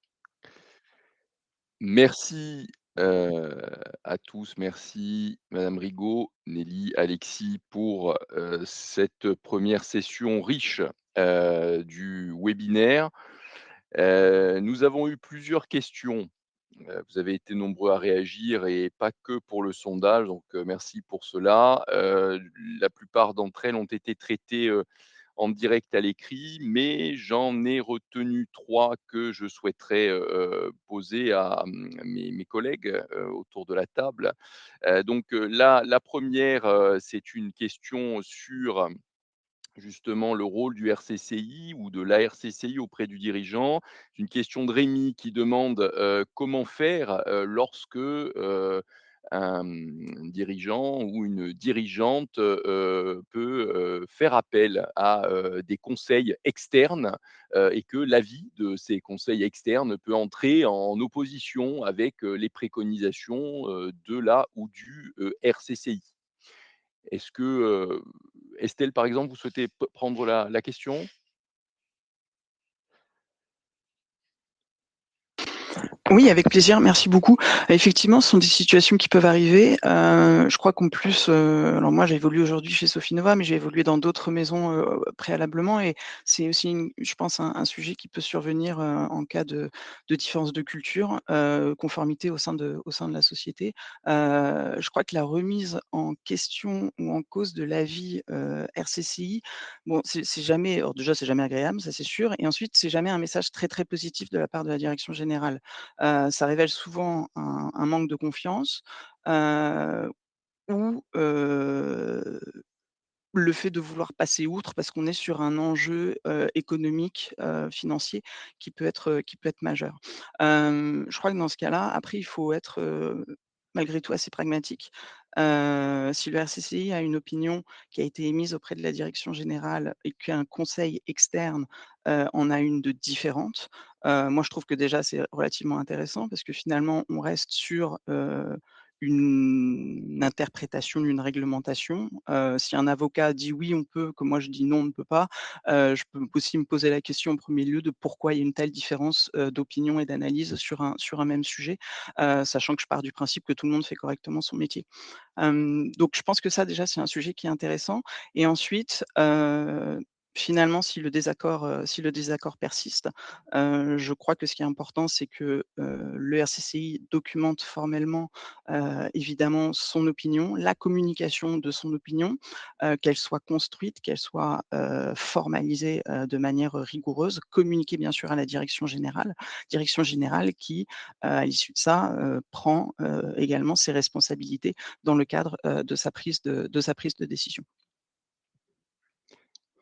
Merci, à tous. Merci madame Rigaud, Nelly, Alexis pour, cette première session riche, du webinaire. Nous avons eu plusieurs questions. Vous avez été nombreux à réagir et pas que pour le sondage, donc merci pour cela. La plupart d'entre elles ont été traitées, en direct à l'écrit, mais j'en ai retenu 3 que je souhaiterais, poser à, mes collègues, autour de la table. Donc, la 1re, c'est une question sur justement le rôle du RCCI ou de l'ARCCI auprès du dirigeant. C'est une question de Rémi qui demande, comment faire, lorsque, un, dirigeant ou une dirigeante, peut, faire appel à, des conseils externes, et que l'avis de ces conseils externes peut entrer en opposition avec, les préconisations, de la ou du, RCCI. Est-ce que, Estelle, par exemple, vous souhaitez prendre la question? Oui, avec plaisir, merci beaucoup. Effectivement, ce sont des situations qui peuvent arriver. Je crois qu'en plus, alors moi j'évolue aujourd'hui chez Sofinova, mais j'ai évolué dans d'autres maisons, préalablement et c'est aussi je pense un sujet qui peut survenir, en cas de différence de culture, conformité au sein de la société. Je crois que la remise en question ou en cause de l'avis, RCCI, bon, c'est jamais alors déjà c'est jamais agréable, ça c'est sûr et ensuite c'est jamais un message très, très positif de la part de la direction générale. Ça révèle souvent un manque de confiance, heu, ou le fait de vouloir passer outre parce qu'on est sur un enjeu, économique, financier qui peut être majeur. Je crois que dans ce cas-là, après il faut être, malgré tout assez pragmatique. Si le RCCI a une opinion qui a été émise auprès de la direction générale et qu'un conseil externe, en a une de différente, moi je trouve que déjà c'est relativement intéressant parce que finalement on reste sur, une interprétation d'une réglementation. Si un avocat dit: «Oui, on peut», que moi je dis: «Non, on ne peut pas», je peux aussi me poser la question en premier lieu de pourquoi il y a une telle différence, d'opinion et d'analyse sur un même sujet, sachant que je pars du principe que tout le monde fait correctement son métier. Donc je pense que ça déjà c'est un sujet qui est intéressant et ensuite, finalement si le désaccord persiste, je crois que ce qui est important c'est que, le RCCI documente formellement, évidemment son opinion, la communication de son opinion, qu'elle soit construite, qu'elle soit, formalisée, de manière rigoureuse, communiquée bien sûr à la direction générale qui, à l'issue de ça, prend, également ses responsabilités dans le cadre, de sa prise de décision.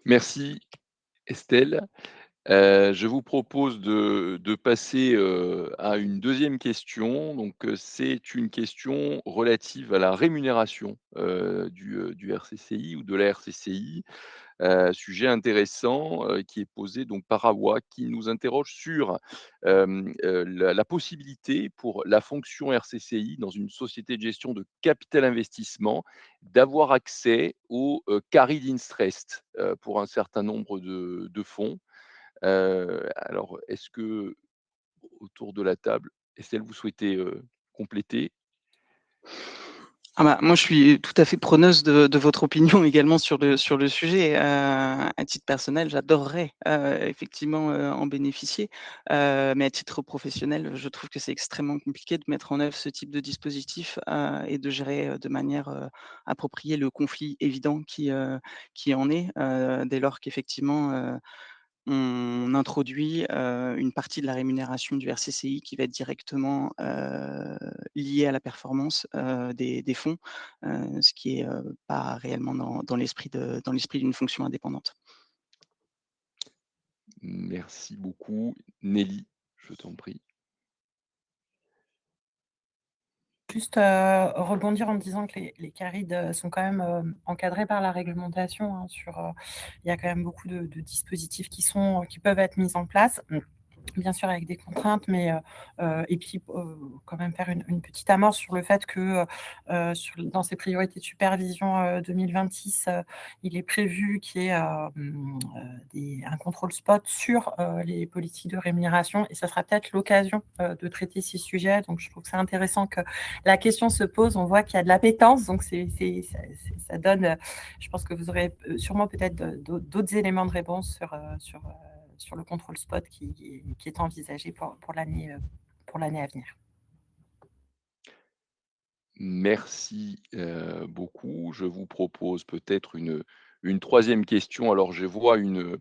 Merci Estelle. Je vous propose de passer, à une deuxième question. Donc, c'est une question relative à la rémunération, du RCCI ou de la RCCI. Sujet intéressant, qui est posé donc par Awa, qui nous interroge sur, la possibilité pour la fonction RCCI dans une société de gestion de capital investissement, d'avoir accès au, carried interest, pour un certain nombre de fonds. Alors est-ce que autour de la table, Estelle, vous souhaitez, compléter? Ah bah, moi, je suis tout à fait preneuse de votre opinion également sur le sujet. À titre personnel, j'adorerais, effectivement, en bénéficier, mais à titre professionnel, je trouve que c'est extrêmement compliqué de mettre en œuvre ce type de dispositif, et de gérer, de manière, appropriée le conflit évident qui en est, dès lors qu'effectivement, on introduit, une partie de la rémunération du RCCI qui va être directement, liée à la performance, des fonds, ce qui est, pas réellement dans l'esprit d'une fonction indépendante. Merci beaucoup. Nelly, je t'en prie. Juste, rebondir en disant que les CARID, sont quand même, encadrés par la réglementation, hein, il y a quand même beaucoup de dispositifs qui peuvent être mis en place. Bien sûr avec des contraintes, mais et puis, quand même faire une petite amorce sur le fait que, dans ces priorités de supervision, 2026, il est prévu qu'il y ait, un contrôle spot sur, les politiques de rémunération et ça sera peut-être l'occasion, de traiter ces sujets. Donc je trouve que c'est intéressant que la question se pose. On voit qu'il y a de l'appétence, donc ça donne, je pense que vous aurez, sûrement peut-être d'autres éléments de réponse sur le contrôle spot qui est envisagé pour l'année à venir. Merci, beaucoup. Je vous propose peut-être une 3e question. Alors je vois une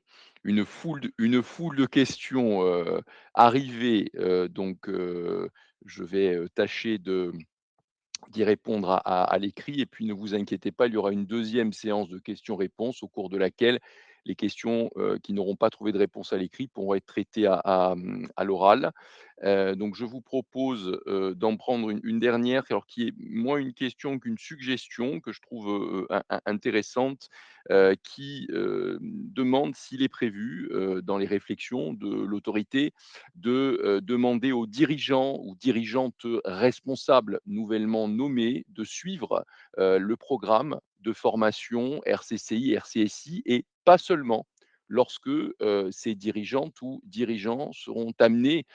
foule de questions, arriver, donc je vais, tâcher d'y répondre à l'écrit et puis ne vous inquiétez pas, il y aura une 2e séance de questions-réponses au cours de laquelle les questions, qui n'auront pas trouvé de réponse à l'écrit pourront être traitées à l'oral. Donc je vous propose, d'en prendre une dernière, alors qui est moins une question qu'une suggestion que je trouve, intéressante, qui, demande s'il est prévu, dans les réflexions de l'autorité de, demander aux dirigeants ou dirigeantes responsables nouvellement nommés de suivre, le programme de formation RCCI, RCSI et pas seulement lorsque, ces dirigeantes ou dirigeants seront amenés,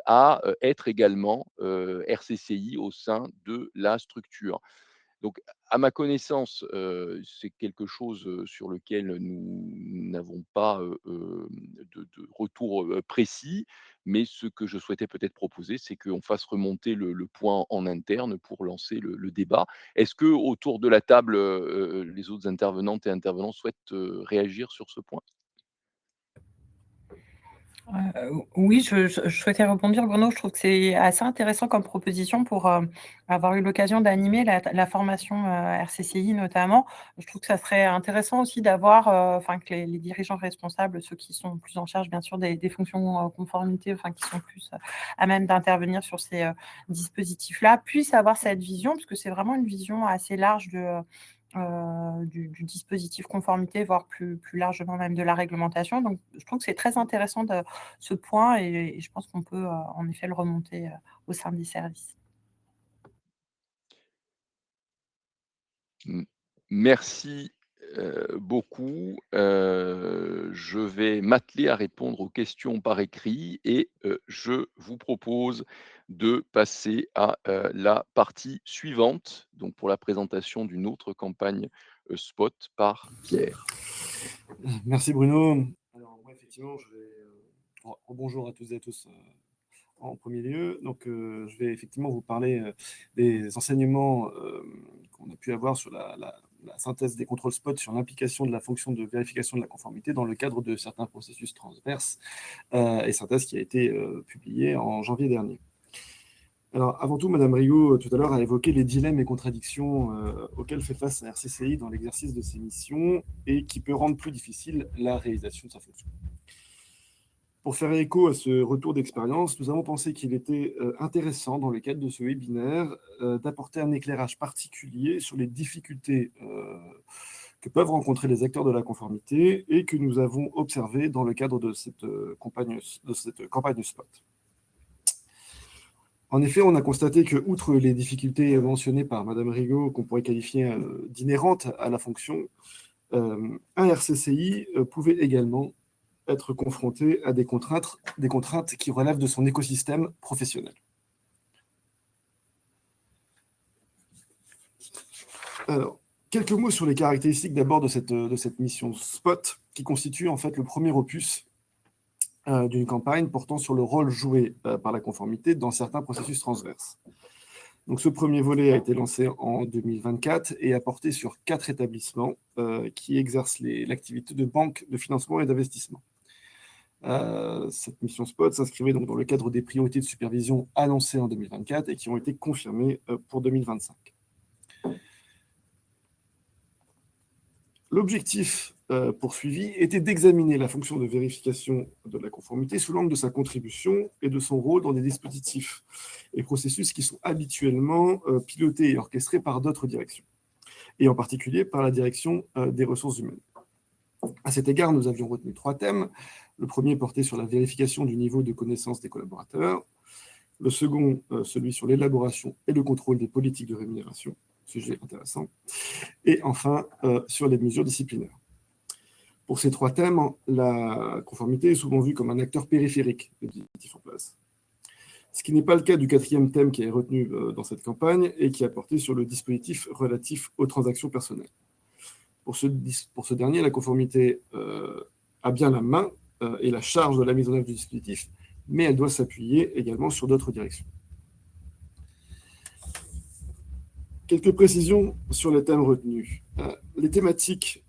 à, être également, RCCI au sein de la structure. Donc, à ma connaissance, c'est quelque chose, sur lequel nous n'avons pas, de retour, précis. Mais ce que je souhaitais peut-être proposer, c'est qu'on fasse remonter le point en interne pour lancer le débat. Est-ce que autour de la table, les autres intervenantes et intervenants souhaitent, réagir sur ce point? Oui, je souhaitais rebondir, Bruno. Je trouve que c'est assez intéressant comme proposition pour, avoir eu l'occasion d'animer la formation, RCCI notamment. Je trouve que ça serait intéressant aussi d'avoir, enfin que les dirigeants responsables, ceux qui sont plus en charge bien sûr des fonctions, conformité, enfin qui sont plus, à même d'intervenir sur ces, dispositifs-là, puissent avoir cette vision, parce que c'est vraiment une vision assez large du dispositif conformité, voire plus largement même de la réglementation. Donc je trouve que c'est très intéressant ce point et je pense qu'on peut, en effet le remonter, au sein des services. M merci, beaucoup. Je vais m'atteler à répondre aux questions par écrit et je vous propose de passer à, la partie suivante, donc pour la présentation d'une autre campagne, spot par Pierre. Merci Bruno. Alors moi effectivement, je vais bonjour à toutes et à tous en premier lieu. Donc je vais effectivement vous parler des enseignements qu'on a pu avoir sur la synthèse des contrôles spot sur l'implication de la fonction de vérification de la conformité dans le cadre de certains processus transverses et synthèse qui a été publiée en janvier dernier. Alors, avant tout, Madame Rigaud, tout à l'heure, a évoqué les dilemmes et contradictions auxquels fait face la RCCI dans l'exercice de ses missions et qui peut rendre plus difficile la réalisation de sa fonction. Pour faire écho à ce retour d'expérience, nous avons pensé qu'il était intéressant, dans le cadre de ce webinaire, d'apporter un éclairage particulier sur les difficultés que peuvent rencontrer les acteurs de la conformité et que nous avons observées dans le cadre de cette campagne spot. En effet, on a constaté que, outre les difficultés mentionnées par Madame Rigaud, qu'on pourrait qualifier d'inhérentes à la fonction, un RCCI pouvait également être confronté à des contraintes qui relèvent de son écosystème professionnel. Alors, quelques mots sur les caractéristiques d'abord de cette mission SPOT, qui constitue en fait le premier opus d'une campagne portant sur le rôle joué par la conformité dans certains processus transverses. Donc, ce premier volet a été lancé en 2024 et a porté sur 4 établissements qui exercent l'activité de banque de financement et d'investissement. Cette mission SPOT s'inscrivait donc dans le cadre des priorités de supervision annoncées en 2024 et qui ont été confirmées pour 2025. L'objectif poursuivi était d'examiner la fonction de vérification de la conformité sous l'angle de sa contribution et de son rôle dans des dispositifs et processus qui sont habituellement pilotés et orchestrés par d'autres directions, et en particulier par la direction des ressources humaines. À cet égard, nous avions retenu 3 thèmes. Le premier portait sur la vérification du niveau de connaissance des collaborateurs. Le second, celui sur l'élaboration et le contrôle des politiques de rémunération, sujet intéressant. Et enfin, sur les mesures disciplinaires. Pour ces 3 thèmes, la conformité est souvent vue comme un acteur périphérique des dispositifs en place. Ce qui n'est pas le cas du 4e thème qui est retenu dans cette campagne et qui a porté sur le dispositif relatif aux transactions personnelles. Pour ce dernier, la conformité a bien la main et la charge de la mise en œuvre du dispositif, mais elle doit s'appuyer également sur d'autres directions. Quelques précisions sur les thèmes retenus. Les thématiques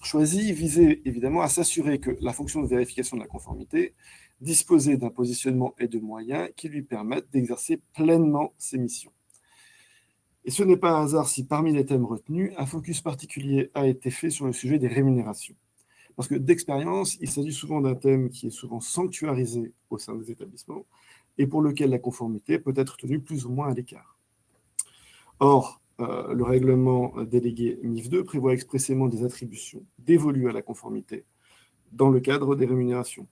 choisies visaient évidemment à s'assurer que la fonction de vérification de la conformité disposait d'un positionnement et de moyens qui lui permettent d'exercer pleinement ses missions. Et ce n'est pas un hasard si parmi les thèmes retenus, un focus particulier a été fait sur le sujet des rémunérations. Parce que d'expérience, il s'agit souvent d'un thème qui est souvent sanctuarisé au sein des établissements et pour lequel la conformité peut être tenue plus ou moins à l'écart. Or, le règlement délégué MIF2 prévoit expressément des attributions dévolues à la conformité dans le cadre des rémunérations.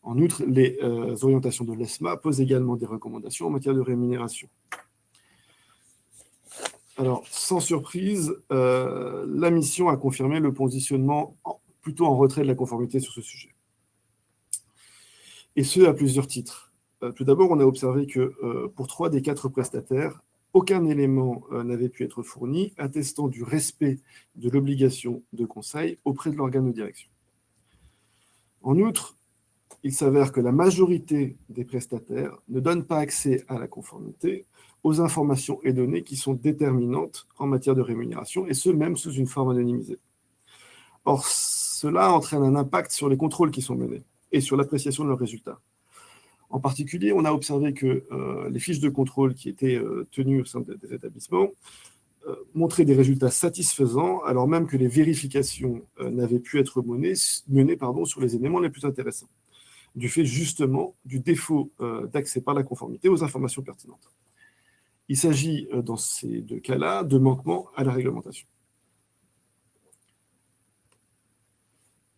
En outre, les orientations de l'ESMA posent également des recommandations en matière de rémunération. Alors, sans surprise, la mission a confirmé le positionnement plutôt en retrait de la conformité sur ce sujet. Et ce, à plusieurs titres. Tout d'abord, on a observé que pour 3 des 4 prestataires, aucun élément n'avait pu être fourni attestant du respect de l'obligation de conseil auprès de l'organe de direction. En outre, il s'avère que la majorité des prestataires ne donnent pas accès à la conformité aux informations et données qui sont déterminantes en matière de rémunération, et ce, même sous une forme anonymisée. Or, cela entraîne un impact sur les contrôles qui sont menés et sur l'appréciation de leurs résultats. En particulier, on a observé que les fiches de contrôle qui étaient tenues au sein des établissements montraient des résultats satisfaisants, alors même que les vérifications n'avaient pu être menées sur les éléments les plus intéressants, du fait justement du défaut d'accès par la conformité aux informations pertinentes. Il s'agit, dans ces 2 cas-là, de manquements à la réglementation.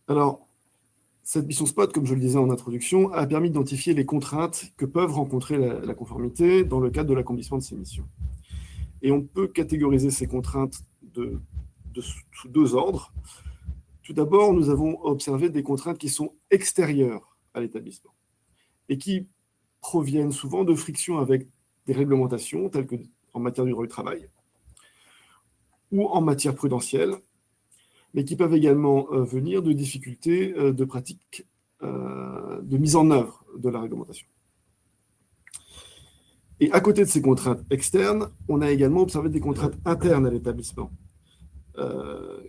Alors, cette mission SPOT, comme je le disais en introduction, a permis d'identifier les contraintes que peuvent rencontrer la conformité dans le cadre de l'accomplissement de ces missions. Et on peut catégoriser ces contraintes sous deux ordres. Tout d'abord, nous avons observé des contraintes qui sont extérieures à l'établissement et qui proviennent souvent de frictions avec des réglementations, telles que en matière du droit du travail ou en matière prudentielle, mais qui peuvent également venir de difficultés de pratique de mise en œuvre de la réglementation. Et à côté de ces contraintes externes, on a également observé des contraintes internes à l'établissement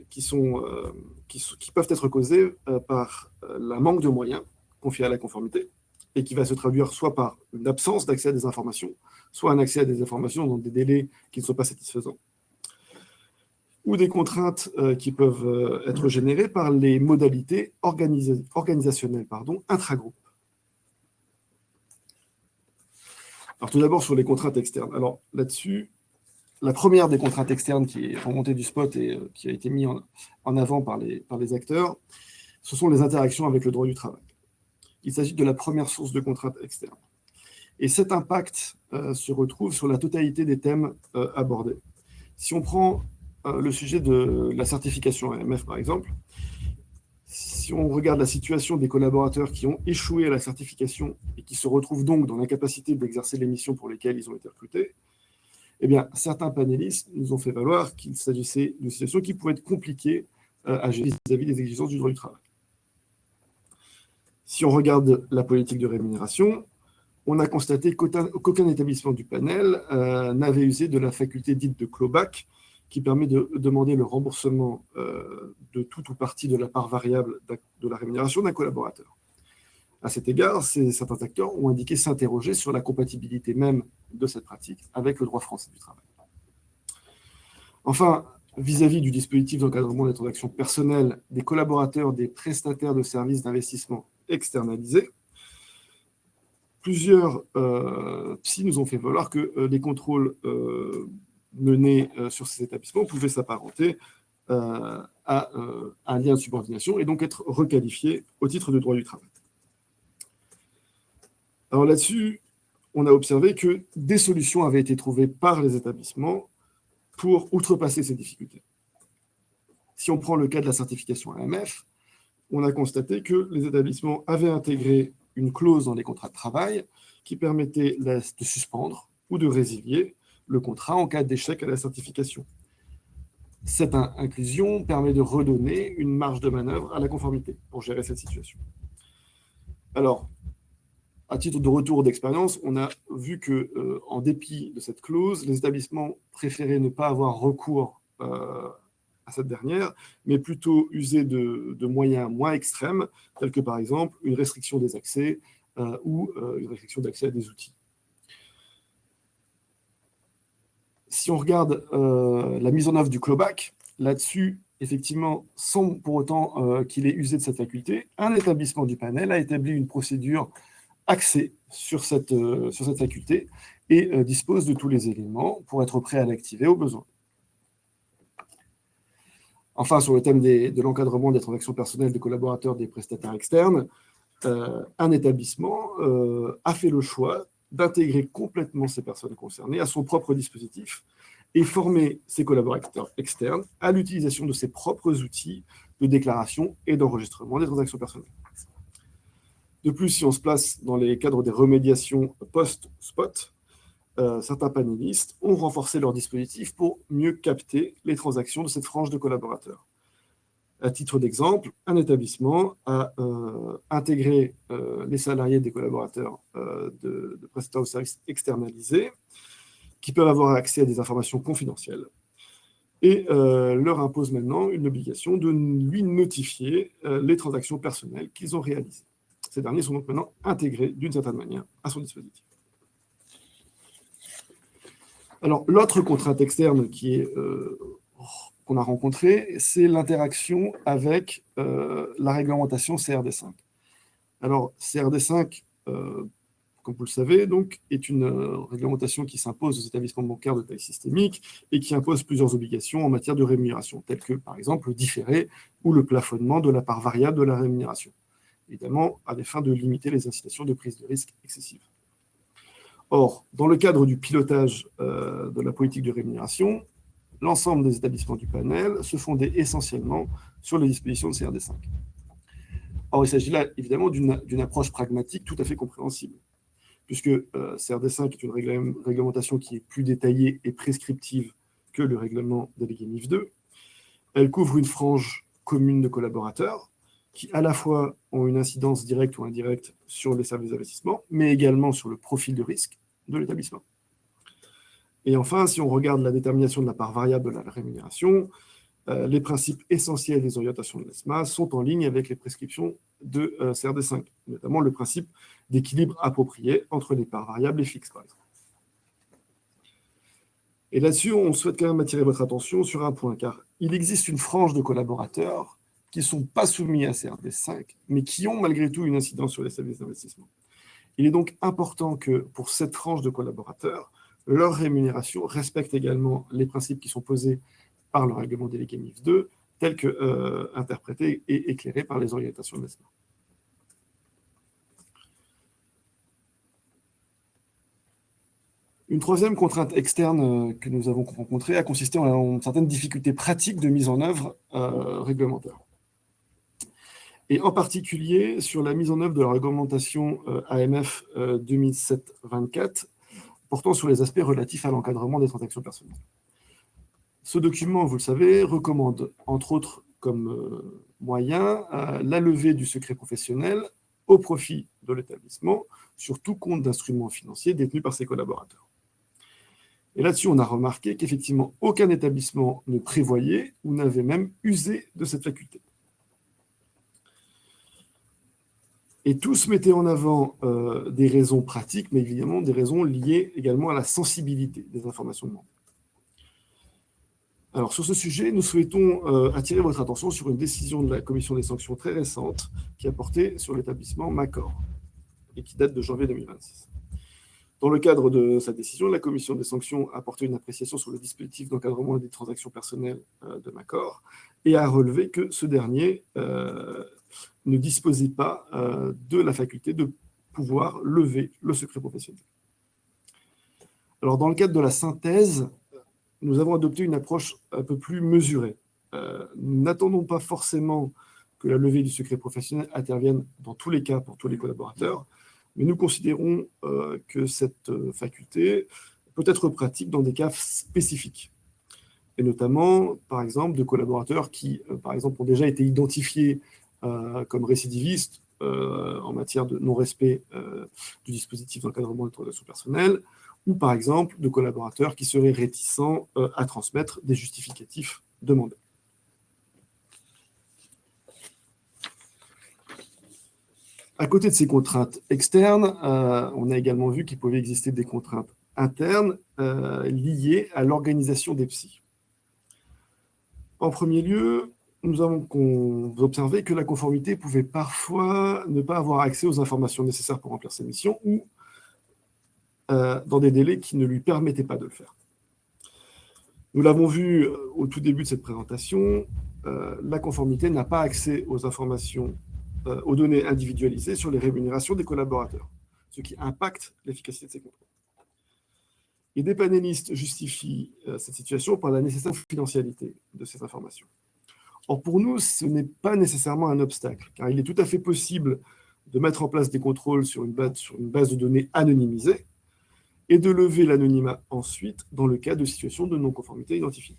qui peuvent être causées par le manque de moyens confiés à la conformité et qui va se traduire soit par une absence d'accès à des informations, soit un accès à des informations dans des délais qui ne sont pas satisfaisants, ou des contraintes qui peuvent être générées par les modalités organisationnelles intragroupes. Alors tout d'abord sur les contraintes externes. Alors là-dessus, la première des contraintes externes qui est remontée du spot et qui a été mise en avant par les acteurs, ce sont les interactions avec le droit du travail. Il s'agit de la première source de contraintes externes. Et cet impact se retrouve sur la totalité des thèmes abordés. Si on prend le sujet de la certification AMF, par exemple, si on regarde la situation des collaborateurs qui ont échoué à la certification et qui se retrouvent donc dans l'incapacité d'exercer les missions pour lesquelles ils ont été recrutés, eh bien, certains panélistes nous ont fait valoir qu'il s'agissait d'une situation qui pouvait être compliquée à gérer vis-à-vis des exigences du droit du travail. Si on regarde la politique de rémunération, on a constaté qu'aucun établissement du panel n'avait usé de la faculté dite de clawback, qui permet de demander le remboursement de tout ou partie de la part variable de la rémunération d'un collaborateur. À cet égard, certains acteurs ont indiqué s'interroger sur la compatibilité même de cette pratique avec le droit français du travail. Enfin, vis-à-vis du dispositif d'encadrement des transactions personnelles des collaborateurs des prestataires de services d'investissement externalisés, plusieurs psys nous ont fait valoir que les contrôles menés sur ces établissements pouvaient s'apparenter à un lien de subordination et donc être requalifiés au titre de droit du travail. Alors là-dessus, on a observé que des solutions avaient été trouvées par les établissements pour outrepasser ces difficultés. Si on prend le cas de la certification AMF, on a constaté que les établissements avaient intégré une clause dans les contrats de travail qui permettait de suspendre ou de résilier le contrat en cas d'échec à la certification. Cette inclusion permet de redonner une marge de manœuvre à la conformité pour gérer cette situation. Alors, à titre de retour d'expérience, on a vu que, en dépit de cette clause, les établissements préféraient ne pas avoir recours à cette dernière, mais plutôt user de moyens moins extrêmes, tels que par exemple une restriction des accès ou une restriction d'accès à des outils. Si on regarde la mise en œuvre du clawback, là-dessus, effectivement, sans pour autant qu'il ait usé de cette faculté, un établissement du panel a établi une procédure axée sur cette faculté et dispose de tous les éléments pour être prêt à l'activer au besoin. Enfin, sur le thème de l'encadrement des transactions personnelles des collaborateurs des prestataires externes, un établissement a fait le choix d'intégrer complètement ces personnes concernées à son propre dispositif et former ses collaborateurs externes à l'utilisation de ses propres outils de déclaration et d'enregistrement des transactions personnelles. De plus, si on se place dans les cadres des remédiations post-spot, certains panélistes ont renforcé leur dispositif pour mieux capter les transactions de cette frange de collaborateurs. À titre d'exemple, un établissement a intégré les salariés des collaborateurs de prestataires de services externalisés qui peuvent avoir accès à des informations confidentielles et leur impose maintenant une obligation de lui notifier les transactions personnelles qu'ils ont réalisées. Ces derniers sont donc maintenant intégrés d'une certaine manière à son dispositif. Alors, l'autre contrainte externe qu'on a rencontrée, c'est l'interaction avec la réglementation CRD5. Alors, CRD5, comme vous le savez, donc, est une réglementation qui s'impose aux établissements bancaires de taille systémique et qui impose plusieurs obligations en matière de rémunération, telles que, par exemple, le différé ou le plafonnement de la part variable de la rémunération, évidemment à des fins de limiter les incitations de prise de risque excessives. Or, dans le cadre du pilotage de la politique de rémunération, l'ensemble des établissements du panel se fondaient essentiellement sur les dispositions de CRD5. Or, il s'agit là évidemment d'une approche pragmatique tout à fait compréhensible, puisque CRD5 est une réglementation qui est plus détaillée et prescriptive que le règlement délégué MIF2. Elle couvre une frange commune de collaborateurs qui à la fois ont une incidence directe ou indirecte sur les services d'investissement, mais également sur le profil de risque de l'établissement. Et enfin, si on regarde la détermination de la part variable de la rémunération, les principes essentiels des orientations de l'ESMA sont en ligne avec les prescriptions de CRD5, notamment le principe d'équilibre approprié entre les parts variables et fixes, par exemple. Et là-dessus, on souhaite quand même attirer votre attention sur un point, car il existe une frange de collaborateurs qui ne sont pas soumis à CRD5, mais qui ont malgré tout une incidence sur les services d'investissement. Il est donc important que pour cette frange de collaborateurs, leur rémunération respecte également les principes qui sont posés par le règlement délégué MIF2, tels que interprétés et éclairés par les orientations de l'ESMA. Une troisième contrainte externe que nous avons rencontrée a consisté en certaines difficultés pratiques de mise en œuvre réglementaire. Et en particulier sur la mise en œuvre de la réglementation AMF 2007-24 portant sur les aspects relatifs à l'encadrement des transactions personnelles. Ce document, vous le savez, recommande, entre autres comme moyen, la levée du secret professionnel au profit de l'établissement sur tout compte d'instruments financiers détenus par ses collaborateurs. Et là-dessus, on a remarqué qu'effectivement, aucun établissement ne prévoyait ou n'avait même usé de cette faculté. Et tous mettaient en avant des raisons pratiques, mais évidemment des raisons liées également à la sensibilité des informations demandées. Alors, sur ce sujet, nous souhaitons attirer votre attention sur une décision de la Commission des sanctions très récente qui a porté sur l'établissement Macor et qui date de janvier 2026. Dans le cadre de sa décision, la Commission des sanctions a porté une appréciation sur le dispositif d'encadrement des transactions personnelles de Macor et a relevé que ce dernier ne disposait pas de la faculté de pouvoir lever le secret professionnel. Alors, dans le cadre de la synthèse, nous avons adopté une approche un peu plus mesurée. Nous n'attendons pas forcément que la levée du secret professionnel intervienne dans tous les cas pour tous les collaborateurs, mais nous considérons que cette faculté peut être pratique dans des cas spécifiques. Et notamment, par exemple, de collaborateurs qui, par exemple, ont déjà été identifiés comme récidivistes en matière de non-respect du dispositif d'encadrement des transactions personnelles, ou par exemple de collaborateurs qui seraient réticents à transmettre des justificatifs demandés. À côté de ces contraintes externes, on a également vu qu'il pouvait exister des contraintes internes liées à l'organisation des psys. En premier lieu, nous avons observé que la conformité pouvait parfois ne pas avoir accès aux informations nécessaires pour remplir ses missions ou dans des délais qui ne lui permettaient pas de le faire. Nous l'avons vu au tout début de cette présentation, la conformité n'a pas accès aux informations, aux données individualisées sur les rémunérations des collaborateurs, ce qui impacte l'efficacité de ces contrôles. Et des panélistes justifient cette situation par la nécessaire confidentialité de ces informations. Or, pour nous, ce n'est pas nécessairement un obstacle, car il est tout à fait possible de mettre en place des contrôles sur une base de données anonymisée et de lever l'anonymat ensuite dans le cas de situations de non-conformité identifiées.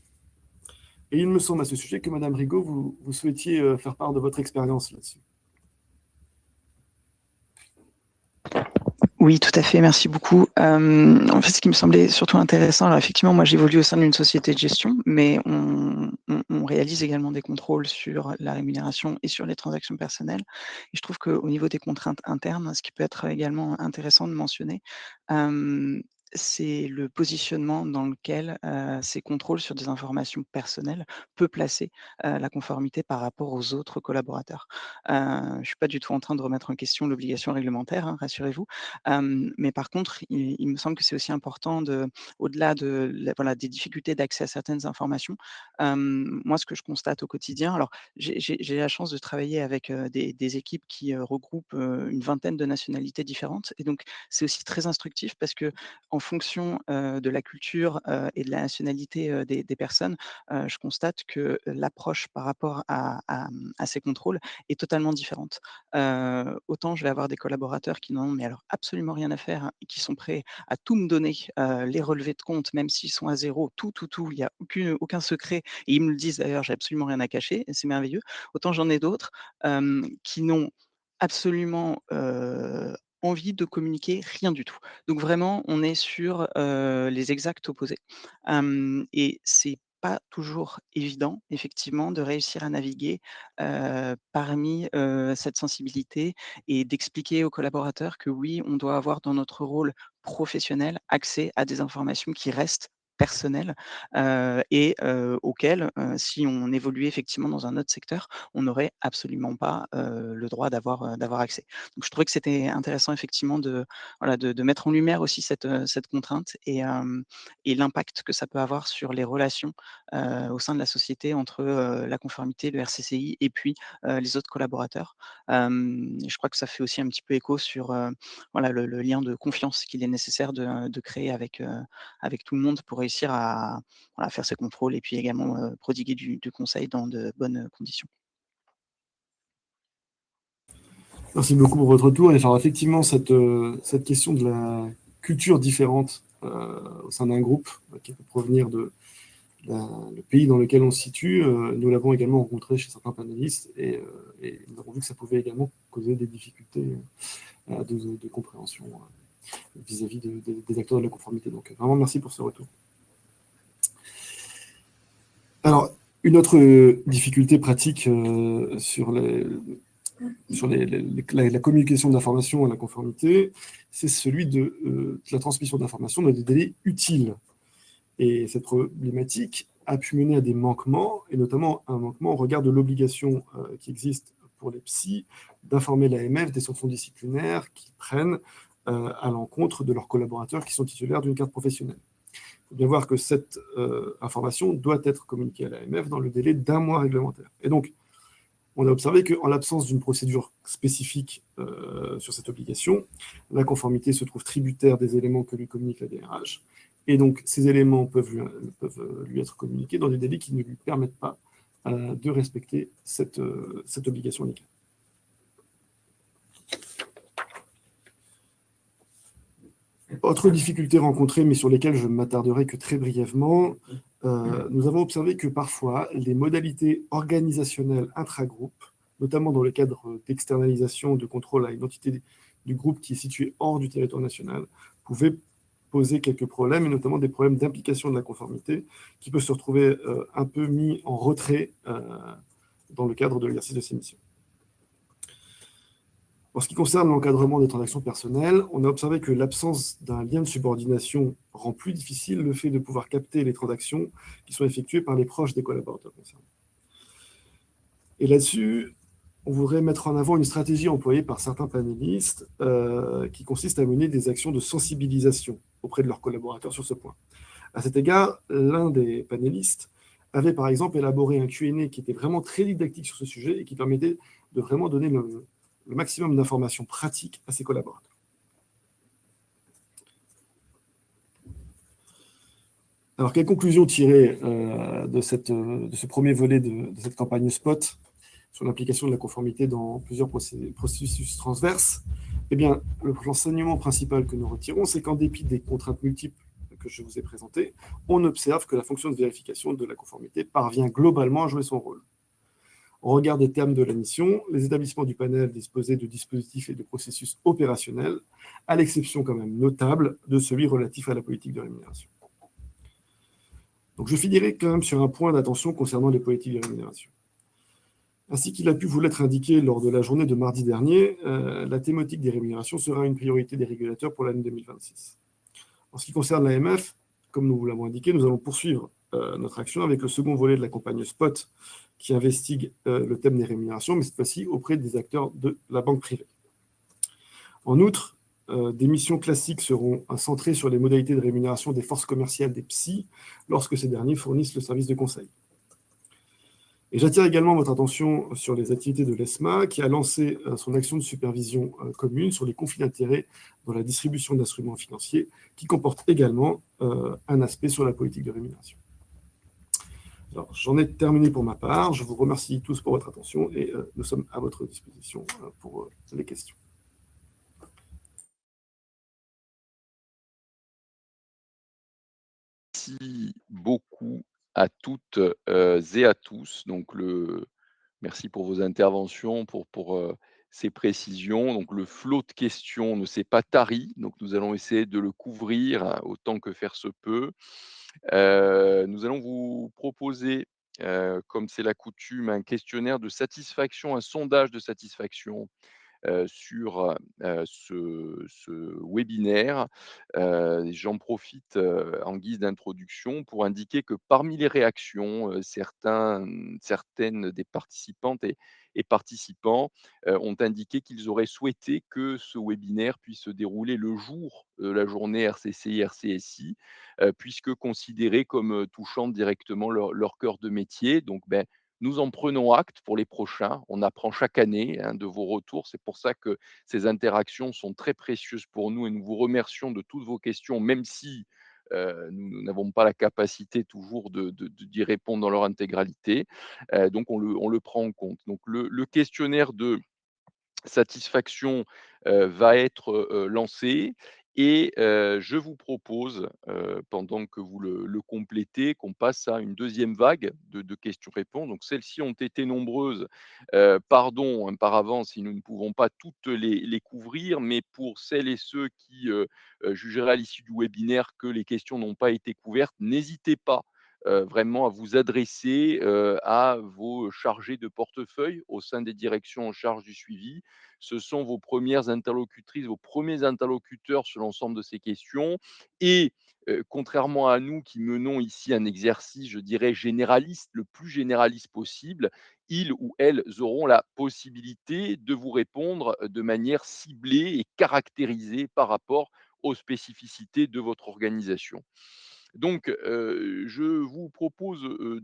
Et il me semble à ce sujet que, Madame Rigaud, vous souhaitiez faire part de votre expérience là-dessus. Oui, tout à fait, merci beaucoup. En fait, ce qui me semblait surtout intéressant, alors effectivement, moi j'évolue au sein d'une société de gestion, mais on réalise également des contrôles sur la rémunération et sur les transactions personnelles. Et je trouve qu'au niveau des contraintes internes, ce qui peut être également intéressant de mentionner, c'est le positionnement dans lequel, ces contrôles sur des informations personnelles peut placer, la conformité par rapport aux autres collaborateurs. Je ne suis pas du tout en train de remettre en question l'obligation réglementaire, hein, rassurez-vous. Mais par contre, il me semble que c'est aussi important au-delà de la voilà, des difficultés d'accès à certaines informations, moi ce que je constate au quotidien alors j'ai la chance de travailler avec, des équipes qui, regroupent, une vingtaine de nationalités différentes et donc c'est aussi très instructif parce qu'en fonction, de la culture, et de la nationalité, des personnes, je constate que l'approche par rapport à ces contrôles est totalement différente. Autant je vais avoir des collaborateurs qui n'en ont mais alors absolument rien à faire, hein, et qui sont prêts à tout me donner, les relevés de compte, même s'ils sont à zéro, tout, il y a aucun secret et ils me le disent d'ailleurs, j'ai absolument rien à cacher et c'est merveilleux. Autant j'en ai d'autres, qui n'ont absolument, envie de communiquer rien du tout. Donc vraiment, on est sur, les exacts opposés. Et c'est pas toujours évident, effectivement, de réussir à naviguer, parmi, cette sensibilité et d'expliquer aux collaborateurs que oui, on doit avoir dans notre rôle professionnel accès à des informations qui restent personnelles, et auxquelles, si on évoluait effectivement dans un autre secteur, on n'aurait absolument pas, le droit d'avoir accès. Donc je trouvais que c'était intéressant effectivement de mettre en lumière aussi cette contrainte et l'impact que ça peut avoir sur les relations, au sein de la société entre, la conformité, le RCCI et puis, les autres collaborateurs. Et je crois que ça fait aussi un petit peu écho sur, voilà le lien de confiance qu'il est nécessaire de créer avec tout le monde pour réussir à voilà, faire ces contrôles et puis également, prodiguer du conseil dans de bonnes conditions. Merci beaucoup pour votre retour. Et alors, effectivement, cette question de la culture différente au sein d'un groupe qui peut provenir de le pays dans lequel on se situe, nous l'avons également rencontré chez certains panélistes et nous avons vu que ça pouvait également causer des difficultés de compréhension vis-à-vis des acteurs de la conformité. Donc, vraiment, merci pour ce retour. Alors, une autre difficulté pratique sur la communication d'informations à la conformité, c'est celui de la transmission d'informations dans des délais utiles. Et cette problématique a pu mener à des manquements, et notamment un manquement au regard de l'obligation qui existe pour les psys d'informer l'AMF des sanctions disciplinaires qu'ils prennent à l'encontre de leurs collaborateurs qui sont titulaires d'une carte professionnelle. Il faut bien voir que cette information doit être communiquée à l'AMF dans le délai d'1 mois réglementaire. Et donc, on a observé qu'en l'absence d'une procédure spécifique sur cette obligation, la conformité se trouve tributaire des éléments que lui communique la DRH, et donc ces éléments peuvent lui être communiqués dans des délais qui ne lui permettent pas de respecter cette obligation légale. Autre difficulté rencontrée, mais sur lesquelles je ne m'attarderai que très brièvement, nous avons observé que parfois les modalités organisationnelles intra-groupe, notamment dans le cadre d'externalisation de contrôle à une entité du groupe qui est située hors du territoire national, pouvaient poser quelques problèmes, et notamment des problèmes d'implication de la conformité, qui peut se retrouver un peu mis en retrait dans le cadre de l'exercice de ces missions. En ce qui concerne l'encadrement des transactions personnelles, on a observé que l'absence d'un lien de subordination rend plus difficile le fait de pouvoir capter les transactions qui sont effectuées par les proches des collaborateurs concernés. Et là-dessus, on voudrait mettre en avant une stratégie employée par certains panélistes qui consiste à mener des actions de sensibilisation auprès de leurs collaborateurs sur ce point. À cet égard, l'un des panélistes avait par exemple élaboré un Q&A qui était vraiment très didactique sur ce sujet et qui permettait de vraiment donner le maximum d'informations pratiques à ses collaborateurs. Alors, quelles conclusions tirer de ce premier volet de cette campagne SPOT sur l'implication de la conformité dans plusieurs processus transverses? Eh bien, l'enseignement principal que nous retirons, c'est qu'en dépit des contraintes multiples que je vous ai présentées, on observe que la fonction de vérification de la conformité parvient globalement à jouer son rôle. Au regard des termes de la mission, les établissements du panel disposaient de dispositifs et de processus opérationnels, à l'exception quand même notable de celui relatif à la politique de rémunération. Donc je finirai quand même sur un point d'attention concernant les politiques de rémunération. Ainsi qu'il a pu vous l'être indiqué lors de la journée de mardi dernier, la thématique des rémunérations sera une priorité des régulateurs pour l'année 2026. En ce qui concerne l'AMF, comme nous vous l'avons indiqué, nous allons poursuivre notre action avec le second volet de la campagne Spot qui investigue le thème des rémunérations, mais cette fois-ci auprès des acteurs de la banque privée. En outre, des missions classiques seront centrées sur les modalités de rémunération des forces commerciales des PSI lorsque ces derniers fournissent le service de conseil. Et j'attire également votre attention sur les activités de l'ESMA qui a lancé son action de supervision commune sur les conflits d'intérêts dans la distribution d'instruments financiers qui comporte également un aspect sur la politique de rémunération. Alors, j'en ai terminé pour ma part. Je vous remercie tous pour votre attention et nous sommes à votre disposition pour les questions. Merci beaucoup à toutes et à tous. Donc merci pour vos interventions, pour ces précisions. Donc le flot de questions ne s'est pas tari, donc nous allons essayer de le couvrir autant que faire se peut. Nous allons vous proposer, comme c'est la coutume, un questionnaire de satisfaction, un sondage de satisfaction sur ce webinaire. J'en profite en guise d'introduction pour indiquer que parmi les réactions, certaines des participantes et participants ont indiqué qu'ils auraient souhaité que ce webinaire puisse se dérouler le jour de la journée RCCI-RCSI, puisque considéré comme touchant directement leur cœur de métier. Donc, nous en prenons acte pour les prochains. On apprend chaque année de vos retours. C'est pour ça que ces interactions sont très précieuses pour nous et nous vous remercions de toutes vos questions, même si nous n'avons pas la capacité toujours d'y répondre dans leur intégralité. Donc, on le prend en compte. Donc, le questionnaire de satisfaction va être lancé et je vous propose, pendant que vous le complétez, qu'on passe à une deuxième vague de questions-réponses. Donc celles-ci ont été nombreuses. Pardon, par avance si nous ne pouvons pas toutes les couvrir, mais pour celles et ceux qui jugeraient à l'issue du webinaire que les questions n'ont pas été couvertes, n'hésitez pas vraiment à vous adresser à vos chargés de portefeuille au sein des directions en charge du suivi. Ce sont vos premières interlocutrices, vos premiers interlocuteurs sur l'ensemble de ces questions. Et contrairement à nous qui menons ici un exercice, je dirais, généraliste, le plus généraliste possible, ils ou elles auront la possibilité de vous répondre de manière ciblée et caractérisée par rapport aux spécificités de votre organisation. Donc, je vous propose,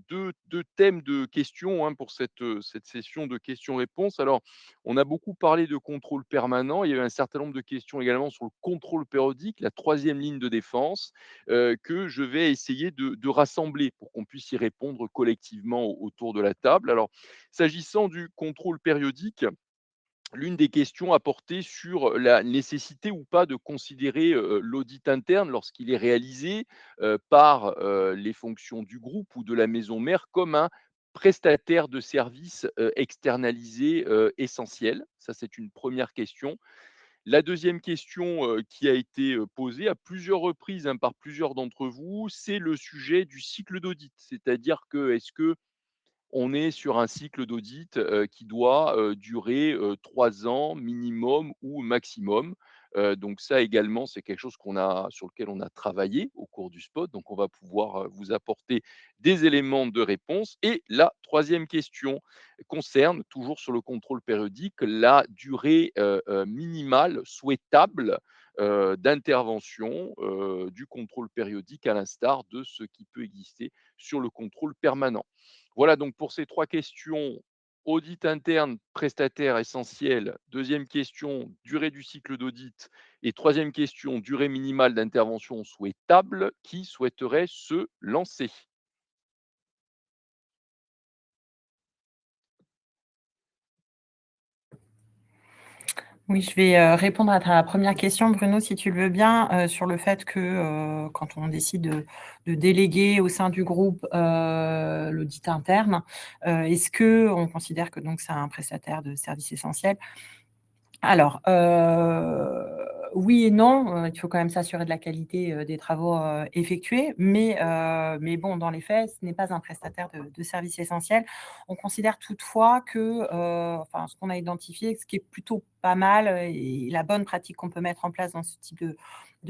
2 thèmes de questions, pour cette session de questions-réponses. Alors, on a beaucoup parlé de contrôle permanent. Il y a eu un certain nombre de questions également sur le contrôle périodique, la troisième ligne de défense, que je vais essayer de rassembler pour qu'on puisse y répondre collectivement autour de la table. Alors, s'agissant du contrôle périodique, l'une des questions a porté sur la nécessité ou pas de considérer l'audit interne lorsqu'il est réalisé par les fonctions du groupe ou de la maison mère comme un prestataire de services externalisé essentiel. Ça, c'est une première question. La deuxième question qui a été posée à plusieurs reprises par plusieurs d'entre vous, c'est le sujet du cycle d'audit. C'est-à-dire que est-ce que on est sur un cycle d'audit qui doit durer 3 ans minimum ou maximum. Donc ça également, c'est quelque chose sur lequel on a travaillé au cours du spot. Donc on va pouvoir vous apporter des éléments de réponse. Et la troisième question concerne, toujours sur le contrôle périodique, la durée minimale souhaitable d'intervention du contrôle périodique, à l'instar de ce qui peut exister sur le contrôle permanent. Voilà donc pour ces 3 questions: audit interne, prestataire essentiel. Deuxième question, durée du cycle d'audit et troisième question, durée minimale d'intervention souhaitable. Qui souhaiterait se lancer? Oui, je vais répondre à ta première question, Bruno, si tu le veux bien, sur le fait que quand on décide de déléguer au sein du groupe l'audit interne, est-ce qu'on considère que donc c'est un prestataire de services essentiels? Alors, oui et non, il faut quand même s'assurer de la qualité des travaux effectués, mais bon, dans les faits, ce n'est pas un prestataire de services essentiels. On considère toutefois que, enfin, ce qu'on a identifié, ce qui est plutôt pas mal et la bonne pratique qu'on peut mettre en place dans ce type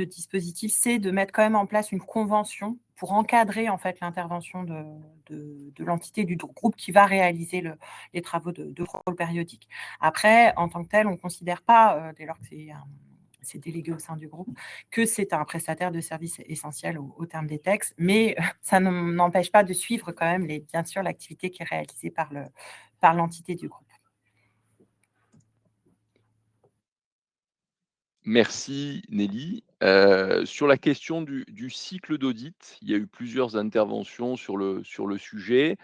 dispositif, c'est de mettre quand même en place une convention pour encadrer en fait l'intervention de l'entité du groupe qui va réaliser les travaux de contrôle périodique. Après, en tant que tel, on ne considère pas, dès lors que c'est délégué au sein du groupe, que c'est un prestataire de services essentiel au terme des textes, mais ça n'empêche pas de suivre quand même, bien sûr, l'activité qui est réalisée par l'entité du groupe. Merci Nelly. Sur la question du cycle d'audit, il y a eu plusieurs interventions sur le sujet.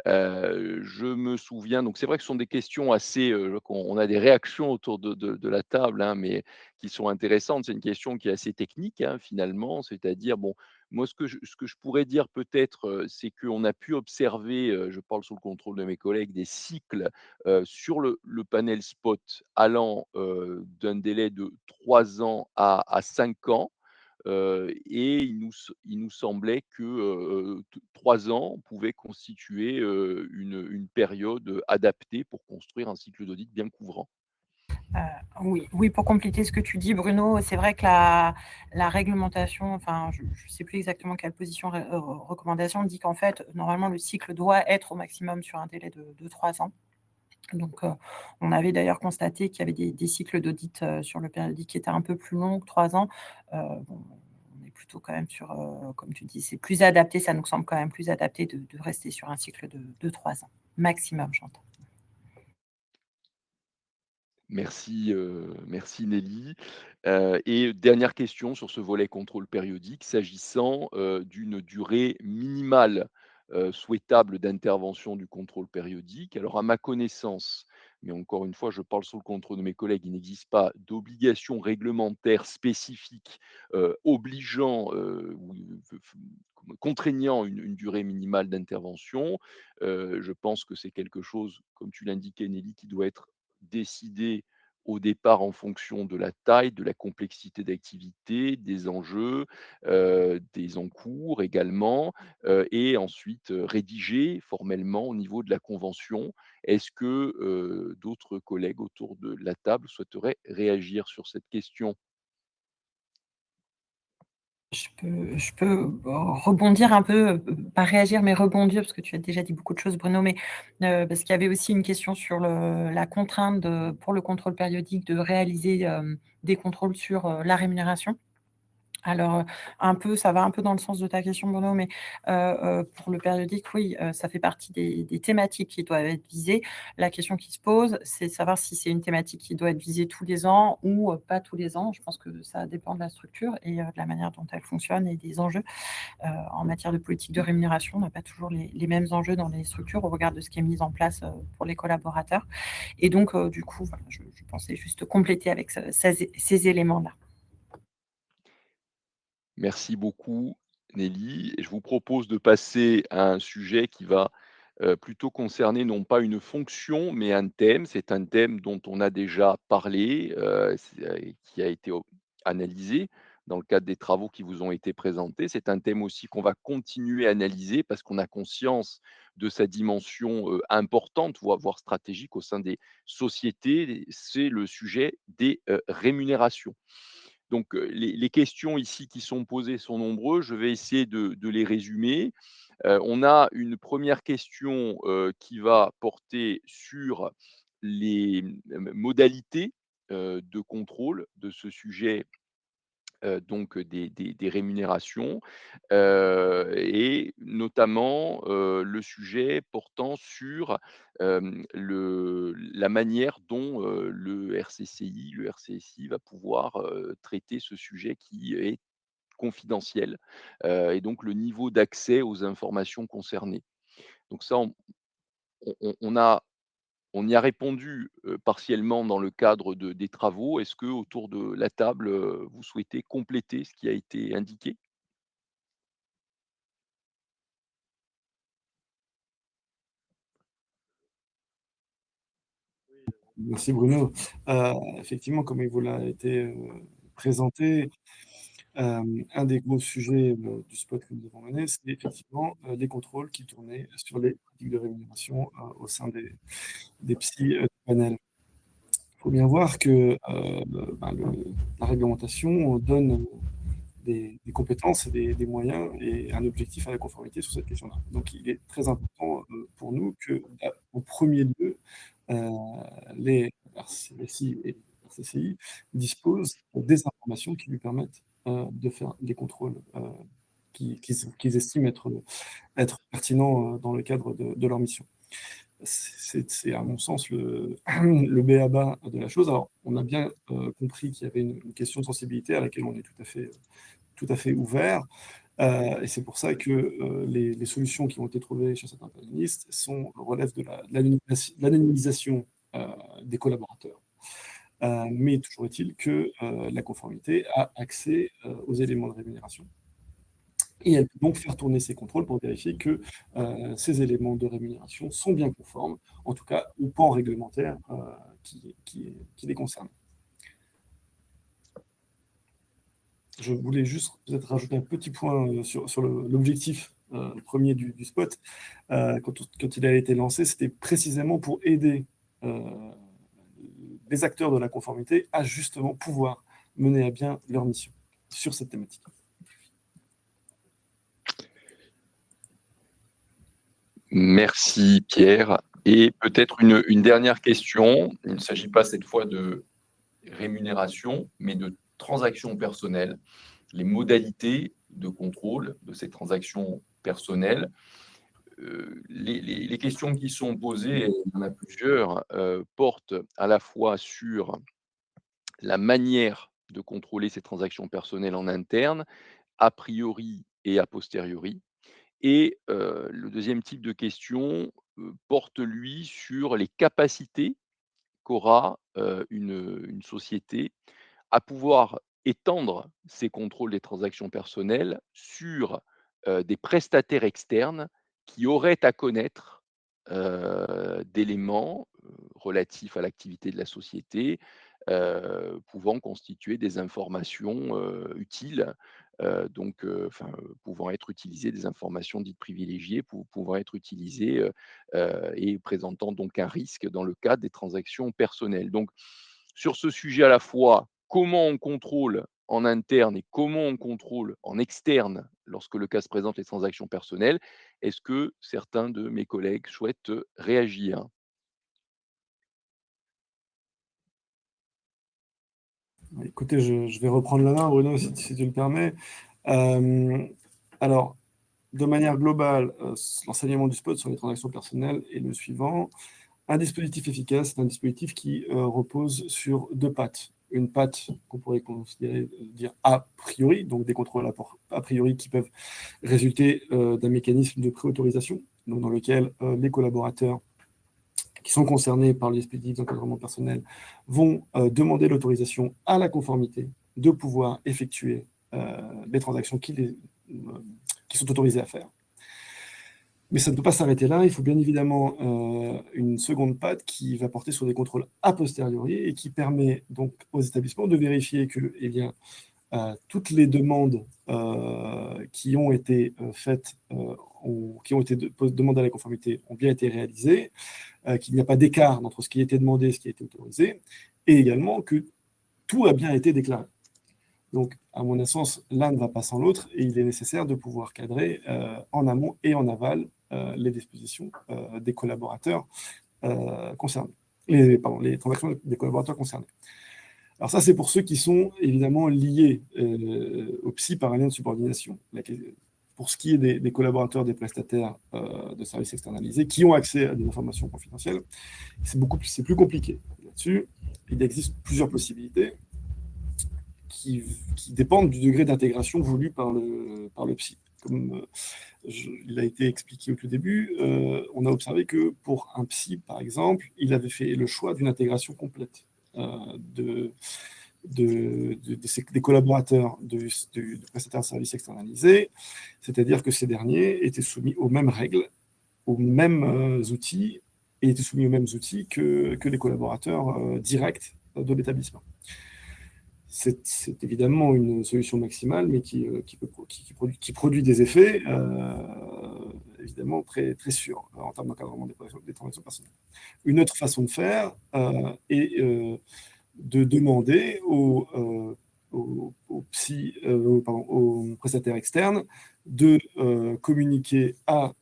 Je me souviens, donc c'est vrai que ce sont des questions assez, on a des réactions autour de la table, hein, mais qui sont intéressantes. C'est une question qui est assez technique, hein, finalement, c'est-à-dire, bon, moi ce que je pourrais dire peut-être, c'est qu'on a pu observer, je parle sous le contrôle de mes collègues, des cycles, sur le panel spot allant, d'un délai de 3 ans à 5 ans. Et il nous semblait que, 3 ans pouvaient constituer, une période adaptée pour construire un cycle d'audit bien couvrant. Oui, pour compléter ce que tu dis, Bruno, c'est vrai que la réglementation, enfin, je ne sais plus exactement quelle position, recommandation, dit qu'en fait, normalement, le cycle doit être au maximum sur un délai de 3 ans. Donc, on avait d'ailleurs constaté qu'il y avait des cycles d'audit sur le périodique qui étaient un peu plus longs que 3 ans. Bon, on est plutôt quand même sur, comme tu dis, c'est plus adapté, ça nous semble quand même plus adapté de rester sur un cycle de 3 ans, maximum, j'entends. Merci Nelly. Et dernière question sur ce volet contrôle périodique, s'agissant, d'une durée minimale, souhaitable d'intervention du contrôle périodique. Alors à ma connaissance, mais encore une fois, je parle sous le contrôle de mes collègues, il n'existe pas d'obligation réglementaire spécifique, obligeant, ou contraignant une durée minimale d'intervention. Je pense que c'est quelque chose, comme tu l'indiquais Nelly, qui doit être décider au départ en fonction de la taille, de la complexité d'activité, des enjeux, des encours également, et ensuite, rédigé formellement au niveau de la convention. Est-ce que, d'autres collègues autour de la table souhaiteraient réagir sur cette question? Je peux rebondir un peu, pas réagir, mais rebondir, parce que tu as déjà dit beaucoup de choses, Bruno, mais parce qu'il y avait aussi une question sur la contrainte pour le contrôle périodique de réaliser des contrôles sur la rémunération. Alors, ça va un peu dans le sens de ta question, Bruno, mais pour le périodique, oui, ça fait partie des thématiques qui doivent être visées. La question qui se pose, c'est de savoir si c'est une thématique qui doit être visée tous les ans ou pas tous les ans. Je pense que ça dépend de la structure et de la manière dont elle fonctionne et des enjeux. En matière de politique de rémunération, on n'a pas toujours les mêmes enjeux dans les structures au regard de ce qui est mis en place pour les collaborateurs. Et donc, du coup, voilà, je pensais juste compléter avec ces éléments-là. Merci beaucoup Nelly, et je vous propose de passer à un sujet qui va, plutôt concerner non pas une fonction, mais un thème. C'est un thème dont on a déjà parlé, qui a été analysé dans le cadre des travaux qui vous ont été présentés. C'est un thème aussi qu'on va continuer à analyser parce qu'on a conscience de sa dimension, importante, voire stratégique au sein des sociétés. C'est le sujet des, rémunérations. Donc, les questions ici qui sont posées sont nombreuses. Je vais essayer de les résumer. On a une première question, qui va porter sur les modalités, de contrôle de ce sujet, donc des rémunérations, et notamment, le sujet portant sur, la manière dont, le RCCI, le RCSI va pouvoir, traiter ce sujet qui est confidentiel, et donc le niveau d'accès aux informations concernées. Donc ça, on y a répondu, partiellement dans le cadre des travaux. Est-ce que autour de la table, vous souhaitez compléter ce qui a été indiqué? Merci Bruno. Effectivement, comme il vous l'a été présenté, un des gros sujets du spot que nous avons mené, c'est effectivement les contrôles qui tournaient sur les politiques de rémunération au sein des psy du panel. Il faut bien voir que la réglementation donne compétences, et des moyens et un objectif à la conformité sur cette question-là. Donc, il est très important pour nous qu'en premier lieu, les RCSI et RCCI disposent des informations qui lui permettent de faire des contrôles qu'ils estiment être pertinents dans le cadre de leur mission. C'est à mon sens le b.a.-ba de la chose. Alors, on a bien compris qu'il y avait une question de sensibilité à laquelle on est tout à fait ouvert. Et c'est pour ça que les solutions qui ont été trouvées chez certains panélistes relèvent de l'anonymisation des collaborateurs. Mais toujours est-il que la conformité a accès aux éléments de rémunération. Et elle peut donc faire tourner ses contrôles pour vérifier que ces éléments de rémunération sont bien conformes, en tout cas au pan réglementaire qui les concerne. Je voulais juste peut-être rajouter un petit point sur l'objectif premier du spot. Quand il a été lancé, c'était précisément pour aider les acteurs de la conformité à justement pouvoir mener à bien leur mission sur cette thématique. Merci Pierre. Et peut-être une dernière question. Il ne s'agit pas cette fois de rémunération, mais de transactions personnelles. Les modalités de contrôle de ces transactions personnelles. Les questions qui sont posées, il y en a plusieurs, portent à la fois sur la manière de contrôler ces transactions personnelles en interne, a priori et a posteriori. Et le deuxième type de question porte, lui, sur les capacités qu'aura une société à pouvoir étendre ces contrôles des transactions personnelles sur des prestataires externes qui auraient à connaître d'éléments relatifs à l'activité de la société, pouvant constituer des informations utiles, pouvant être utilisées, des informations dites privilégiées, pouvant être utilisées et présentant donc un risque dans le cadre des transactions personnelles. Donc, sur ce sujet à la fois, comment on contrôle en interne et comment on contrôle en externe lorsque le cas se présente les transactions personnelles, est-ce que certains de mes collègues souhaitent réagir? Écoutez, je vais reprendre la main, Bruno, si tu le permets. Alors, de manière globale, l'enseignement du spot sur les transactions personnelles est le suivant. Un dispositif efficace, c'est un dispositif qui repose sur deux pattes. Une patte qu'on pourrait dire a priori, donc des contrôles a priori qui peuvent résulter d'un mécanisme de préautorisation, donc dans lequel les collaborateurs qui sont concernés par le dispositif d'encadrement personnel vont demander l'autorisation à la conformité de pouvoir effectuer les transactions qui sont autorisées à faire. Mais ça ne peut pas s'arrêter là. Il faut bien évidemment une seconde patte qui va porter sur des contrôles a posteriori et qui permet donc aux établissements de vérifier que toutes les demandes qui ont été faites, qui ont été demandées à la conformité ont bien été réalisées, qu'il n'y a pas d'écart entre ce qui a été demandé et ce qui a été autorisé, et également que tout a bien été déclaré. Donc, à mon sens, l'un ne va pas sans l'autre, et il est nécessaire de pouvoir cadrer en amont et en aval les dispositions des collaborateurs concernés, les transactions des collaborateurs concernés. Alors ça, c'est pour ceux qui sont évidemment liés au PSI par un lien de subordination. Pour ce qui est des collaborateurs, des prestataires de services externalisés qui ont accès à des informations confidentielles, c'est plus compliqué. Là-dessus, il existe plusieurs possibilités qui dépendent du degré d'intégration voulu par le PSI. Comme il a été expliqué au tout début, on a observé que pour un PSI, par exemple, il avait fait le choix d'une intégration complète des collaborateurs du prestataire de services externalisés, c'est-à-dire que ces derniers étaient soumis aux mêmes règles, aux mêmes outils, et étaient soumis aux mêmes outils que les collaborateurs directs de l'établissement. C'est évidemment une solution maximale, mais qui produit des effets évidemment très, très sûrs en termes d'encadrement des transactions personnelles. Une autre façon de faire est de demander aux aux prestataires externes de communiquer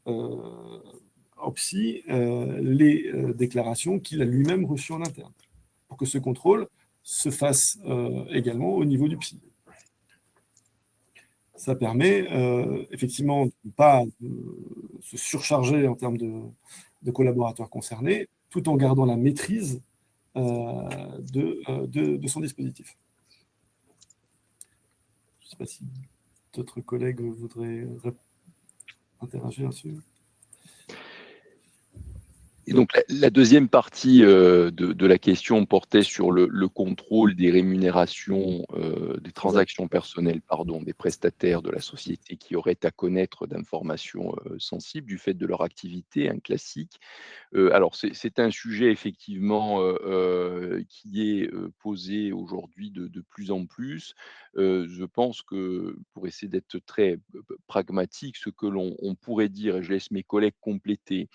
au psy les déclarations qu'il a lui-même reçues en interne, pour que ce contrôle se fasse également au niveau du psy. Ça permet effectivement de ne pas se surcharger en termes de collaborateurs concernés, tout en gardant la maîtrise de son dispositif. Je ne sais pas si d'autres collègues voudraient interagir là-dessus. Et donc la deuxième partie de la question portait sur le contrôle des rémunérations, des transactions personnelles, pardon, des prestataires de la société qui auraient à connaître d'informations sensibles du fait de leur activité, un classique. Alors c'est un sujet effectivement qui est posé aujourd'hui de plus en plus. Je pense que pour essayer d'être très pragmatique, ce que on pourrait dire, et je laisse mes collègues compléter,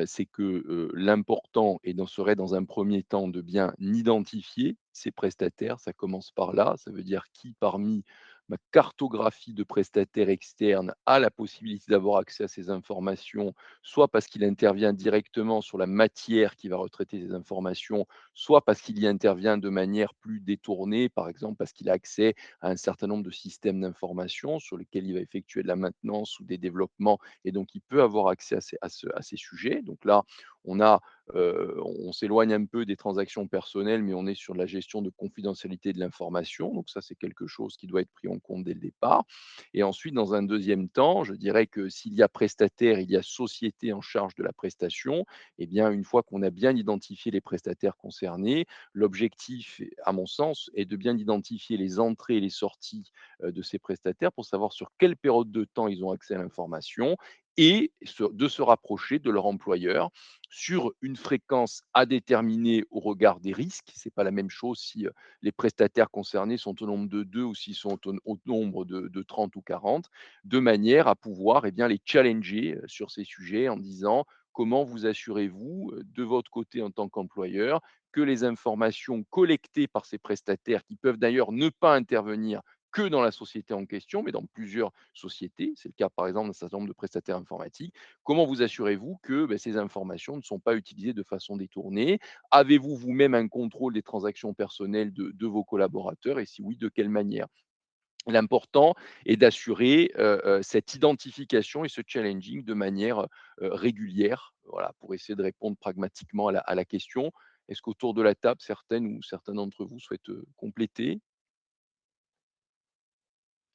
c'est que, l'important serait dans un premier temps de bien identifier ces prestataires, ça commence par là. Ça veut dire qui parmi ma cartographie de prestataires externes a la possibilité d'avoir accès à ces informations, soit parce qu'il intervient directement sur la matière qui va retraiter ces informations, soit parce qu'il y intervient de manière plus détournée, par exemple parce qu'il a accès à un certain nombre de systèmes d'information sur lesquels il va effectuer de la maintenance ou des développements et donc il peut avoir accès à ces sujets. Donc là, on a, on s'éloigne un peu des transactions personnelles, mais on est sur la gestion de confidentialité de l'information. Donc ça, c'est quelque chose qui doit être pris en compte dès le départ. Et ensuite, dans un deuxième temps, je dirais que s'il y a prestataire, il y a société en charge de la prestation. Eh bien, une fois qu'on a bien identifié les prestataires concernés, l'objectif, à mon sens, est de bien identifier les entrées et les sorties de ces prestataires pour savoir sur quelle période de temps ils ont accès à l'information et de se rapprocher de leur employeur sur une fréquence à déterminer au regard des risques. Ce n'est pas la même chose si les prestataires concernés sont au nombre de 2 ou s'ils sont au nombre de 30 ou 40, de manière à pouvoir eh bien, les challenger sur ces sujets en disant comment vous assurez-vous de votre côté en tant qu'employeur que les informations collectées par ces prestataires, qui peuvent d'ailleurs ne pas intervenir que dans la société en question, mais dans plusieurs sociétés. C'est le cas, par exemple, d'un certain nombre de prestataires informatiques. Comment vous assurez-vous que ces informations ne sont pas utilisées de façon détournée? Avez-vous vous-même un contrôle des transactions personnelles de vos collaborateurs? Et si oui, de quelle manière? L'important est d'assurer cette identification et ce challenging de manière régulière, voilà, pour essayer de répondre pragmatiquement à la question. Est-ce qu'autour de la table, certaines ou certains d'entre vous souhaitent compléter?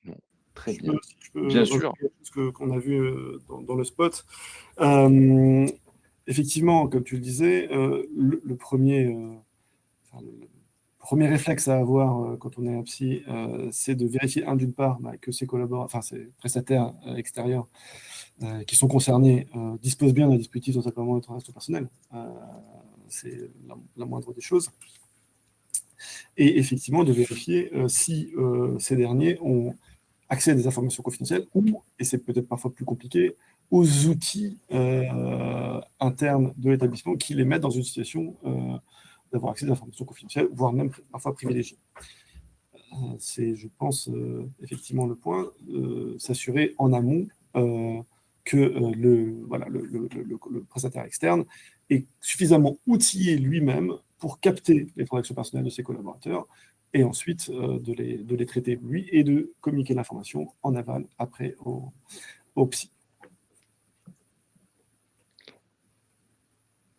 Non. Très Je bien. peux, si je peux Bien rajouter sûr. quelque chose qu'on a vu dans le spot. Euh, Effectivement, comme tu le disais, le premier, enfin, le premier réflexe à avoir quand on est un psy, c'est de vérifier, d'une part, que ses collaborateurs, enfin, ses prestataires extérieurs qui sont concernés disposent bien d'un dispositif d'encadrement de transaction personnelle. C'est la moindre des choses. Et effectivement, de vérifier si ces derniers ont accès à des informations confidentielles ou, et c'est peut-être parfois plus compliqué, aux outils internes de l'établissement qui les mettent dans une situation d'avoir accès à des informations confidentielles, voire même parfois privilégiées. C'est, je pense, effectivement le point, s'assurer en amont que le prestataire externe est suffisamment outillé lui-même pour capter les transactions personnelles de ses collaborateurs et ensuite de les traiter lui et de communiquer l'information en aval après au psy.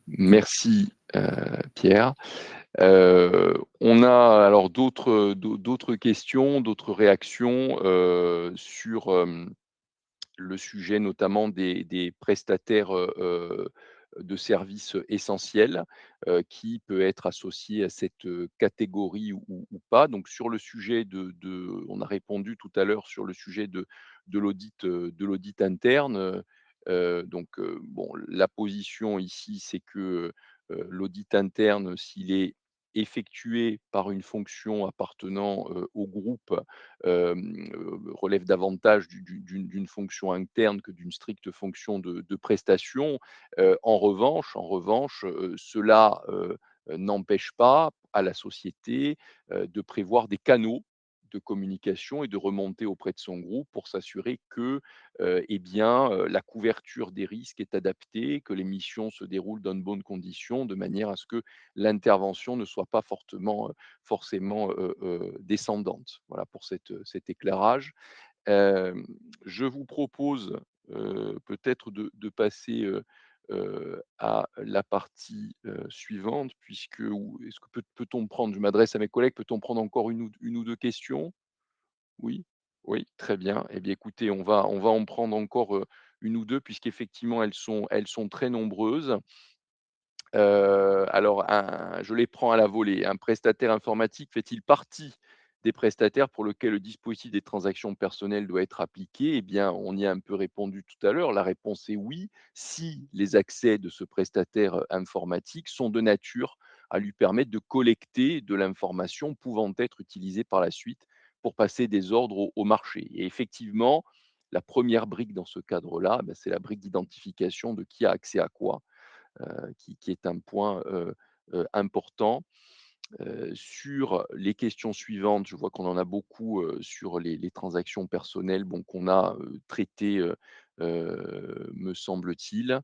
Merci, Pierre. On a alors d'autres questions, d'autres réactions, sur, le sujet notamment des prestataires, de services essentiels, qui peut être associé à cette, catégorie ou pas. Donc sur le sujet on a répondu tout à l'heure sur le sujet de l'audit interne, bon, la position ici, c'est que, l'audit interne, s'il est effectué par une fonction appartenant, au groupe, relève davantage d'une fonction interne que d'une stricte fonction de prestation. En revanche, cela n'empêche pas à la société de prévoir des canaux de communication et de remonter auprès de son groupe pour s'assurer que, eh bien, la couverture des risques est adaptée, que les missions se déroulent dans de bonnes conditions, de manière à ce que l'intervention ne soit pas forcément, descendante. Voilà pour cet éclairage. Hem, je vous propose, peut-être de passer, à la partie, suivante puisque ou est-ce que peut-on prendre, je m'adresse à mes collègues, peut-on prendre encore une ou 2 questions? Oui? Oui, très bien. Eh bien écoutez, on va en prendre encore, 1 ou 2 puisqu'effectivement elles sont très nombreuses. Alors je les prends à la volée. Un prestataire informatique fait-il partie des prestataires pour lesquels le dispositif des transactions personnelles doit être appliqué? Eh bien, on y a un peu répondu tout à l'heure. La réponse est oui, si les accès de ce prestataire, informatique sont de nature à lui permettre de collecter de l'information pouvant être utilisée par la suite pour passer des ordres au marché. Et effectivement, la première brique dans ce cadre-là, bah, c'est la brique d'identification de qui a accès à quoi, qui est un point, important. Sur les questions suivantes, je vois qu'on en a beaucoup, sur les transactions personnelles, bon, qu'on a, traitées, me semble-t-il,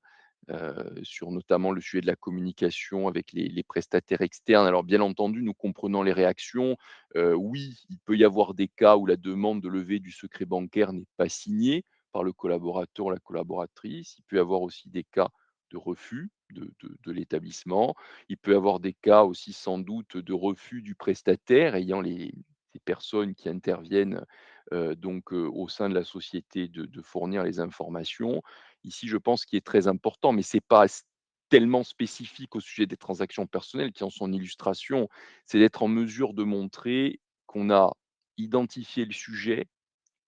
sur notamment le sujet de la communication avec les prestataires externes. Alors bien entendu, nous comprenons les réactions. Oui, il peut y avoir des cas où la demande de levée du secret bancaire n'est pas signée par le collaborateur ou la collaboratrice. Il peut y avoir aussi des cas de refus de l'établissement. Il peut y avoir des cas aussi sans doute de refus du prestataire ayant les personnes qui interviennent, au sein de la société de fournir les informations. Ici, je pense qu'il est très important, mais c'est pas tellement spécifique au sujet des transactions personnelles qui en sont une illustration, c'est d'être en mesure de montrer qu'on a identifié le sujet,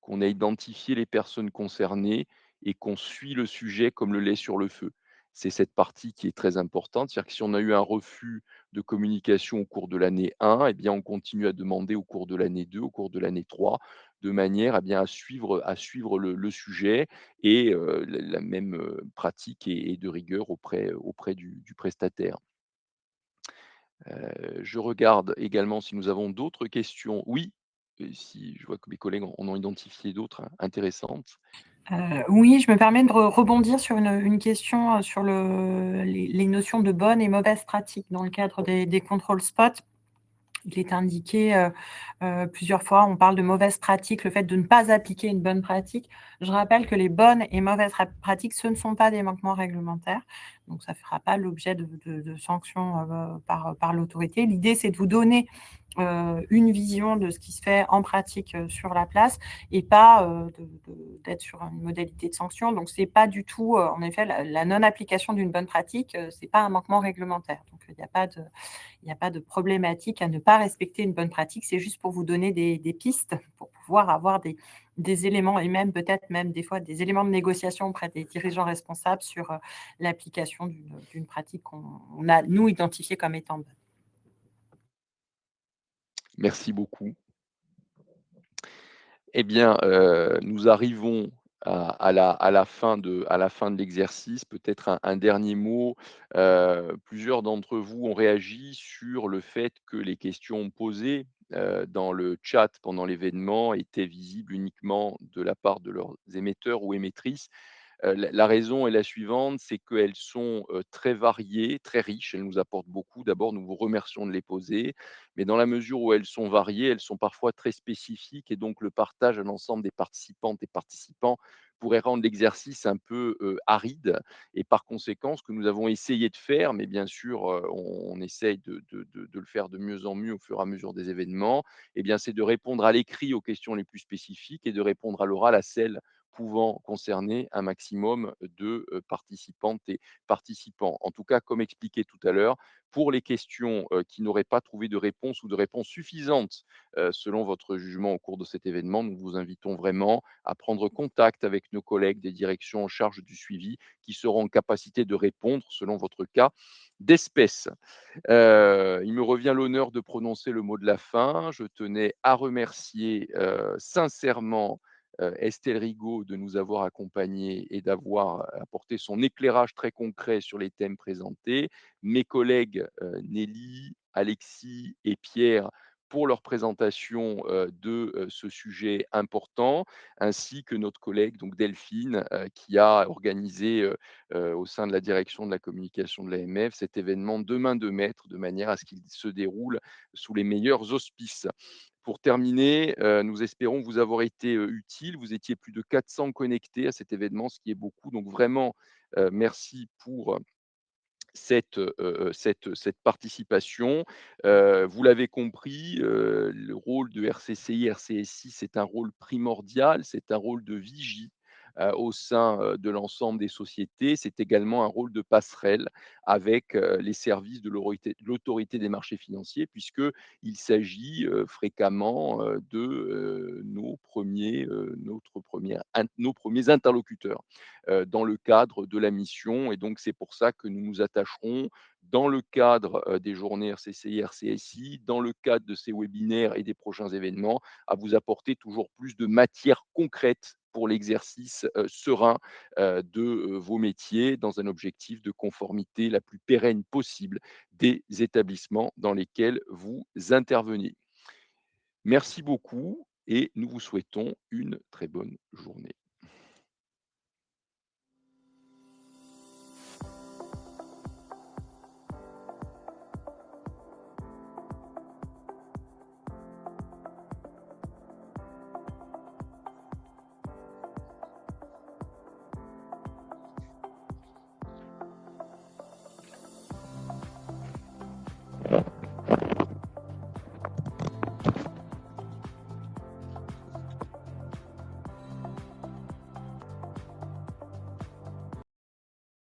qu'on a identifié les personnes concernées et qu'on suit le sujet comme le lait sur le feu. C'est cette partie qui est très importante. C'est-à-dire que si on a eu un refus de communication au cours de l'année 1, eh bien, on continue à demander au cours de l'année 2, au cours de l'année 3, de manière à suivre le sujet et la même pratique et de rigueur auprès du prestataire. Je regarde également si nous avons d'autres questions. Oui, si je vois que mes collègues en ont identifié d'autres intéressantes. Oui, je me permets de rebondir sur une question, sur les notions de bonnes et mauvaises pratiques dans le cadre des contrôles spot. Il est indiqué, plusieurs fois, on parle de mauvaises pratiques, le fait de ne pas appliquer une bonne pratique. Je rappelle que les bonnes et mauvaises pratiques, ce ne sont pas des manquements réglementaires, donc ça ne fera pas l'objet de sanctions, par l'autorité. L'idée, c'est de vous donner, une vision de ce qui se fait en pratique, sur la place et pas, d'être sur une modalité de sanction. Donc c'est pas du tout, en effet, la non-application d'une bonne pratique, c'est pas un manquement réglementaire. Donc il n'y a pas de problématique à ne pas respecter une bonne pratique. C'est juste pour vous donner des pistes pour pouvoir avoir des éléments et même peut-être même des fois des éléments de négociation auprès des dirigeants responsables sur, l'application d'une pratique qu'on a, nous, identifiée comme étant bonne. Merci beaucoup. Eh bien, nous arrivons à la fin de l'exercice. Peut-être un dernier mot. Plusieurs d'entre vous ont réagi sur le fait que les questions posées, dans le chat pendant l'événement étaient visibles uniquement de la part de leurs émetteurs ou émettrices. La raison est la suivante, c'est qu'elles sont, très variées, très riches. Elles nous apportent beaucoup. D'abord, nous vous remercions de les poser, mais dans la mesure où elles sont variées, elles sont parfois très spécifiques et donc le partage à l'ensemble des participantes et participants pourrait rendre l'exercice un peu, aride et par conséquent, ce que nous avons essayé de faire, mais bien sûr, on essaye de le faire de mieux en mieux au fur et à mesure des événements, eh bien, c'est de répondre à l'écrit aux questions les plus spécifiques et de répondre à l'oral à celles pouvant concerner un maximum de participantes et participants. En tout cas, comme expliqué tout à l'heure, pour les questions qui n'auraient pas trouvé de réponse ou de réponse suffisante selon votre jugement au cours de cet événement, nous vous invitons vraiment à prendre contact avec nos collègues des directions en charge du suivi qui seront en capacité de répondre selon votre cas d'espèce. Il me revient l'honneur de prononcer le mot de la fin. Je tenais à remercier, sincèrement, Estelle Rigaud de nous avoir accompagnés et d'avoir apporté son éclairage très concret sur les thèmes présentés. Mes collègues, Nelly, Alexis et Pierre pour leur présentation de ce sujet important, ainsi que notre collègue donc Delphine, qui a organisé au sein de la direction de la communication de l'AMF cet événement de main de maître, de manière à ce qu'il se déroule sous les meilleurs auspices. Pour terminer, nous espérons vous avoir été utile. Vous étiez plus de 400 connectés à cet événement, ce qui est beaucoup. Donc vraiment, merci pour cette participation. Vous l'avez compris, le rôle de RCCI, RCSI, c'est un rôle primordial, c'est un rôle de vigie, au sein, de l'ensemble des sociétés. C'est également un rôle de passerelle avec, les services de l'autorité des marchés financiers, puisqu'il s'agit, fréquemment, de, nos premiers interlocuteurs dans le cadre de la mission. Et donc c'est pour ça que nous nous attacherons, dans le cadre des journées RCCI, RCSI, dans le cadre de ces webinaires et des prochains événements, à vous apporter toujours plus de matière concrète pour l'exercice serein de vos métiers, dans un objectif de conformité la plus pérenne possible des établissements dans lesquels vous intervenez. Merci beaucoup et nous vous souhaitons une très bonne journée. Voilà.